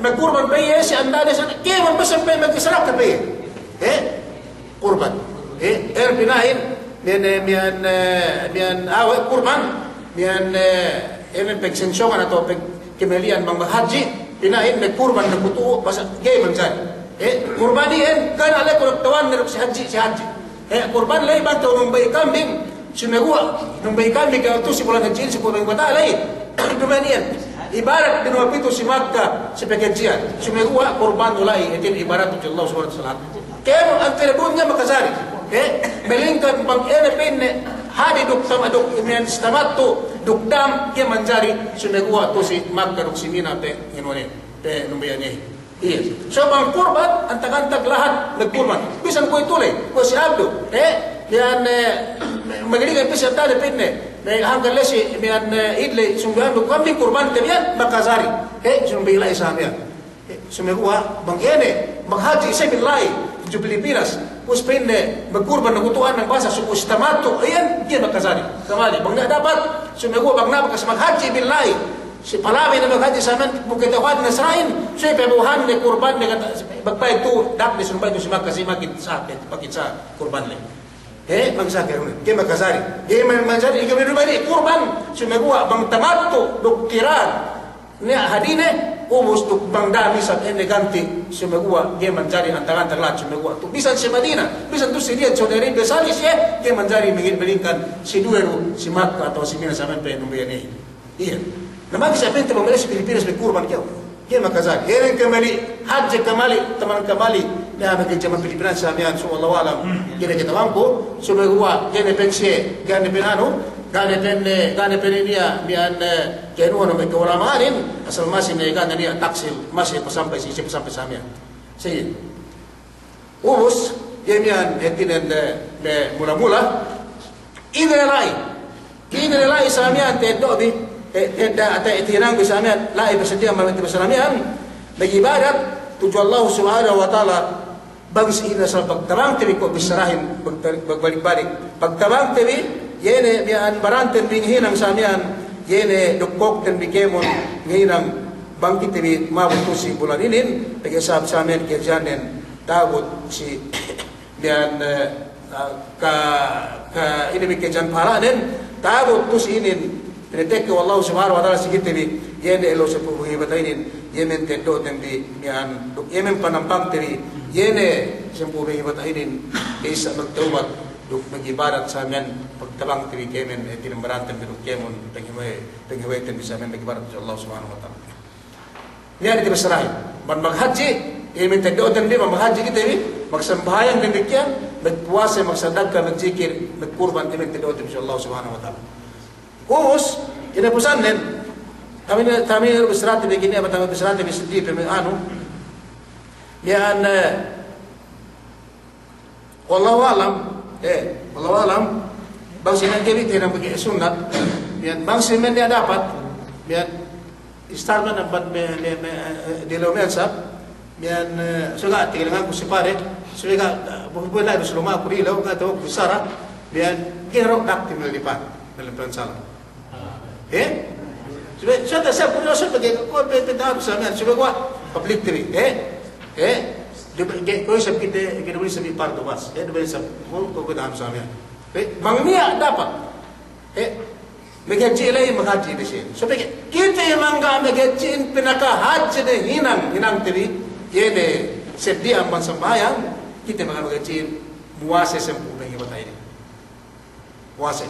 may kurban paye si andade sa kaya man pasang paye magkasarap ka paye. Kurban. Pinahin mian awet kurban mian ini peksensyon atau kemelian bang haji pinain me kurban na kutu basa gay man say kurban diin kan ale ko tawan na si haji kurban lay bang to nung bay kambing sumegua nung bay kambing ka to si bulan haji si kurban kota lay dumanian ibarat dinwa pito si Makkah si pekejian sumegua kurban ulai itin ibarat to Allah subhanahu wa taala kaya ang teleponya makasari melingkan bang ene pinne hadi duk sama duk imian stamatu duk dam ke manjari sumegua to si Makkah duk si Mina pe inone pe numbayane iya so bang kurban antag-antag lahat nagkurban bisan ko itulay ko si Abdo yan magaligan pisa tade pinne may hanggang lesi mian idle sunggan duk kami kurban te yan makazari sumbila isa yan sumegua bang ene maghaji sa billahi di Pilipinas us pinne magkurban ng utuan ng basa so ustamato ayan di makasari kamali bang na dapat sumego bang na kasi maghaji billahi si palami na maghaji sa man bukid awad na srain so pebuhan ni kurban ni bagpay tu dak ni sumbay tu si makasi makit sa kurban le magsakir di makasari di manjari ikaw ni bali kurban sumego bang tamato doktiran ni hadine ubus tu bang dami sa ganti sumegua dia mencari antara-antara lahat sumegua tu bisan si Madinah bisan tu si dia saudari besalis dia mencari melingkan si Duero si Makkah atau si Mina sama pe numbayani iya naman sa pente pamilya si Pilipinas may kurban kaya dia makazali yang kembali haji kembali teman kembali na magkajama Pilipinas sa amin so wallahu alam kaya kita mampu sumegua dia pensi gane penano gane dia mian kenuan ng kawaramanin asal masih gane dia taksil masih sampai sa amin sige ubus dia mian etinen de mula-mula inelai sa amin te dobi ata itinang sa amin lai bersedia malamti sa amin nagibadat tuju Allah subhanahu wa taala bangsi ina sa pagtabang tibi ko bisarahin pagbalik-balik pagtabang tibi yene mian baranten bing hinang sa mian yene dukok ten bikemon hinang bangkit tibi mabutusi bulan inin pagisab sa mian kejanen tagot si mian ka ini kejan paranen tagot tus inin Pinitek ko Allah subhanahu wa ta'ala sigit tibi yene elo sa pubuhi batainin yemen tendo tembi mian yemen panampang tibi yene sa pubuhi batainin isa magtawag duk magibarat sa amin pagtabang tibi kemen tinambarantan biduk kemon penghiway tembi sa amin magibarat sa Allah subhanahu wa ta'ala yan iti basarahin man maghaji yemen tendo tembi maghaji kitibi magsambahayan demikian magpuwasa magsadag ka magjikir magkurban yemen tendo tembi sa Allah subhanahu wa ta'ala Us, ini pesan nen. Kami berserah begini apa kami berserah di sedih anu. Yan wallahu alam, wallahu alam. Bangsa yang kiri tidak bagi sunat. Yan bangsa yang dia dapat. Yan istarman dapat di lomelsa. Yan sudah tinggal aku separe. Sudah boleh ada selama aku di laut atau besar. Yan kira tak tinggal di dalam perancalan. Sudah saya punya saya bagi kau pintar sama sudah gua public TV kau saya kita boleh sebut parto bas boleh sebut kau pintar sama mangnia dapat mengaji lagi mengaji di sini so kita yang mangga mengaji penaka haji deh hinang TV ye sedia amban sembahyang kita mengaji muase sempuh bagi bata ini muase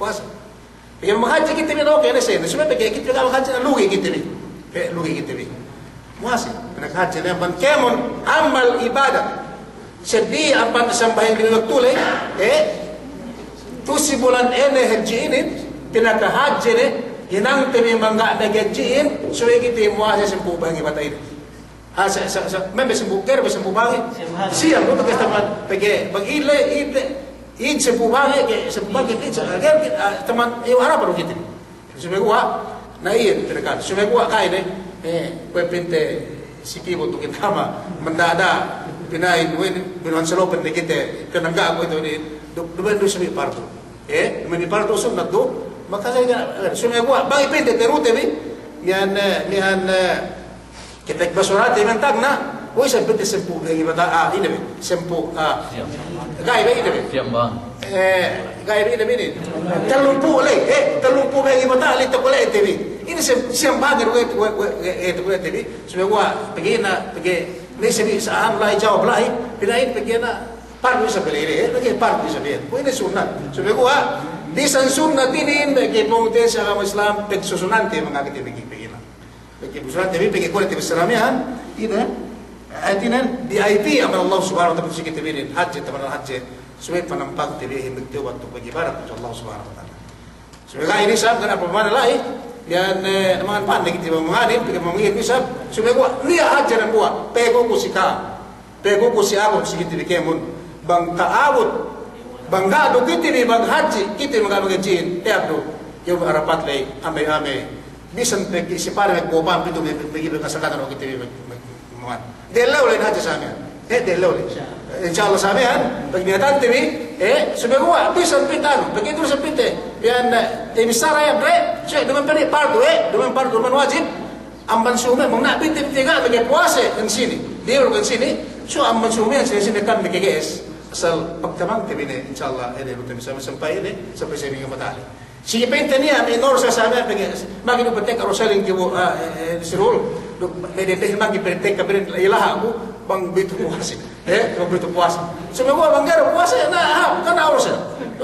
puasa Yang menghaji kita ni okey ni saya. Sebab kita juga menghaji na lugi kita ni. Lugi kita ni. Muasi. Nak haji ni amban kemon amal ibadah. Sedih amban sambahyang di waktu le. Tu si bulan ene haji ini tinaka haji ni hinang temi mangga na gajiin so kita muasi sempuh bangi bata ini. Membe sempuh ker sempuh bangi. Siang tu kita pergi bagile Id sepubangi ke sepubangi itu teman eu harap baru kita. Sudah gua na iyan terdekat. Sudah gua kay ne kue pinte sikibo tu kita ma mendada pinain binuan selopen de kita kenangga aku itu di duben du sumi parto. Meni parto sunat do maka saya sudah gua bagi pinte terute bi mian kita basurat mentag na Woi sampai sempuh lagi pada ini sempuh gaya ini gaya ini terlupu lagi pada itu boleh TV ini siapa yang itu boleh TV semua pergi ni sini saan lai jawab lai pinain pergi par bisa beli pergi par bisa beli ini sunat semua di sunat ini bagi pemuda agama Islam susunanti mengakiti pergi susunanti pergi kulit Islamian ini Artinya VIP amal Allah subhanahu wa ta'ala sikit tibirin haji teman haji suway panampag tibihin magtiwag to pagibarat sa Allah subhanahu wa ta'ala. Suway ini sab kana pamana lai yan naman pan dikit ibang manganin pagka mamingin sab suway ko niya haji ng buwa pego ko si abot sikit tibikemon bang kaabot bangga do kiti ni bang haji kiti magagajin abdo yung arapat lay ame bisan pag isipare ko pam pito bigi kasakatan o kiti Delaw lain haji samian. Delaw lain. Insyaallah samian. Pagniatan TV, sudah gua bisa pitan. Begitu sepite. Yan emisara ya bre. Saya dengan peri pardu dengan pardu man wajib. Amban sume mong na pinti tiga bagi puasa kan sini. Dia kan sini. So amban sume sini kan bagi GS. Asal pagtamang TV ni insyaallah ini betul bisa sampai ini sampai saya minggu matahari. Si pentenia minor sa sabi bagi no petek arosaling kibo sirul medete bagi petek kabrin ilaha ko bang bitu puasa bang bitu puasa semua bang garo puasa na kana arosa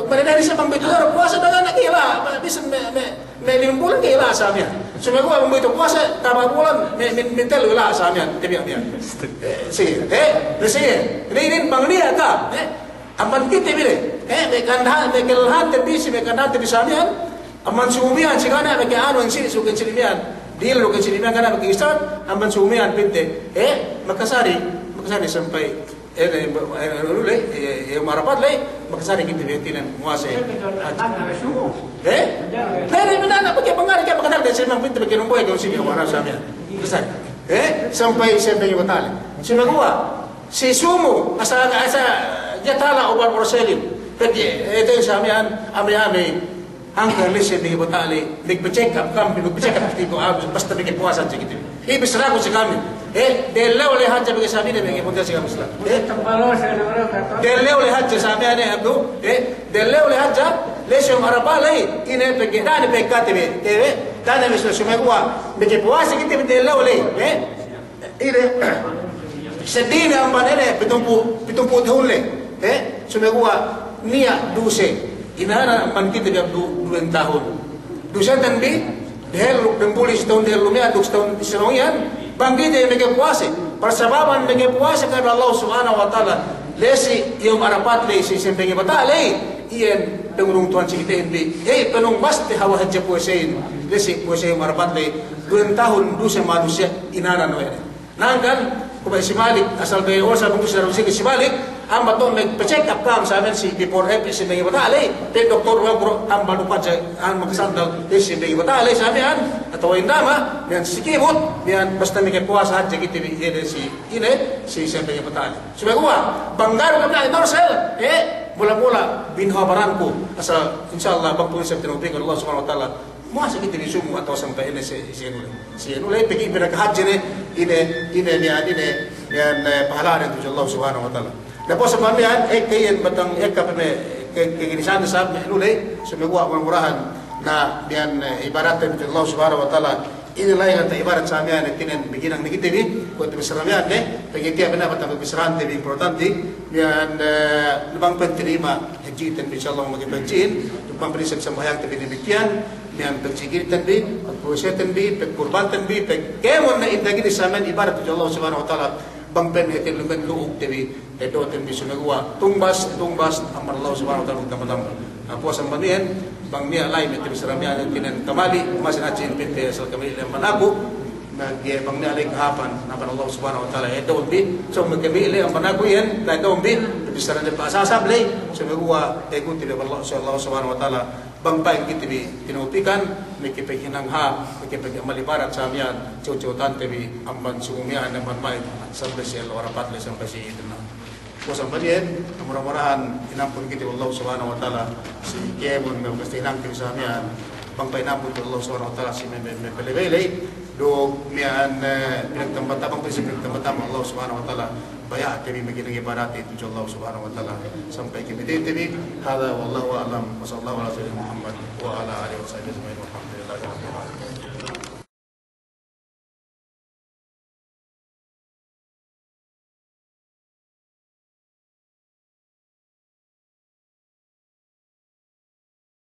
medete sa bang bitu puasa dengan ilaha bisa me 5 bulan ke ilaha sabi semua bang bitu puasa tama bulan mental ilaha sabi tibian sige ini bang dia ka aman kita bile mekanhan terbisi mekanhan terbisamian aman sumian sigana mekan anu sini sukan silimian deal lo kan silimian kana bagi Islam aman sumian pinte makasari sampai lule marapat le makasari kita betinan muase dari mana bagi pengaruh ke makadar dari semang pinte bagi nomboy kau sini orang samian besar sampai batali sini gua si sumu asa jatala uban urselin pedi ito samian ami hanggang lesen bigi batali big up kam big check up tipo basta bigi puasa gitu ibis rago si kami delle oleh hajja bigi samine bigi punta si kami sala delle oleh hajja samiane abdu delle oleh hajja lesyo marapa lay ine pegi dani pekate be teve dani mislo sumegua bigi puasa gitu delle oleh ine sedina ambanene pitumpu tahun le sumegua nia duse inana man kita biar 2 tahun dusan dan bi dehel pempulis tahun dehel lumia duk tahun senongian banggi de mege puasa persababan mege puasa karena Allah Subhanahu wa taala lesi yom arapat le si sempenge batale ien pengurung tuan sikite bi penung basti hawa hajja puasain lesi puasa yom arapat le 2 tahun dusa manusia inana no nangkan kubai si Malik asal dari Orsa bungkus dari musik si Malik amba to meg pecek up kam sa men si before happy si megi batale te doktor wa bro amba lupa ja an magsandal te si megi batale sa men atau indama dan sikibut dan basta megi puasa haja gitu ide si ine si megi batale sudah gua banggar ka na dorsel bola-bola binha baranku asal insyaallah bang pulis tinubig Allah Subhanahu wa taala masa kita disumu atau sampai ini si nulai pergi berkah haji ini yang pahala itu Allah Subhanahu wa taala. Lepas sembamian kayan batang kapme keginisan sab nulai semua murahan na yang ibaratnya itu Allah Subhanahu wa taala. Inilah yang ibarat samian kinin bikinang nikitibi kuat besaramian pergi tiap benar batang besaran lebih importanti yang lebang penterima haji dan insyaallah magi penjin lebang prinsip sembahyang tapi demikian yang tercikir tanbi, puasa tanbi, kurban tanbi, kemon na indagi di saman ibarat tu Allah Subhanahu wa taala bangpen hetin lumben luuk tanbi, edo tanbi sunagwa tumbas amar Allah Subhanahu wa taala tamam. Puasa panian bang nia lain itu seramian kinan kamali masih acin pinte asal kamali yang manabu bagi bang nia lain kahapan nampak Allah Subhanahu wa taala edo tanbi so mengkamili yang manabu yan na edo tanbi bisa ada bahasa sablay sunagwa ikuti dari Allah Subhanahu wa taala bangpai kita bi tinupikan miki pehinang miki pegi malibarat samian cucutan tebi amban sumian amban mai sampai si Allah rapat le sampai si itu na bosan panien murah-murahan inampun kita Allah Subhanahu wa taala si kebun me pasti nang kiri samian bangpai nampun Allah Subhanahu wa taala si me pelebele do mian pinang tempat abang prinsip tempat Allah Subhanahu wa taala banyak dari begini ibarat itu Allah Subhanahu wa taala sampai ke bidai hada wallahu a'lam wa sallallahu ala sayyidina Muhammad wa ala alihi wa sahbihi walhamdulillah.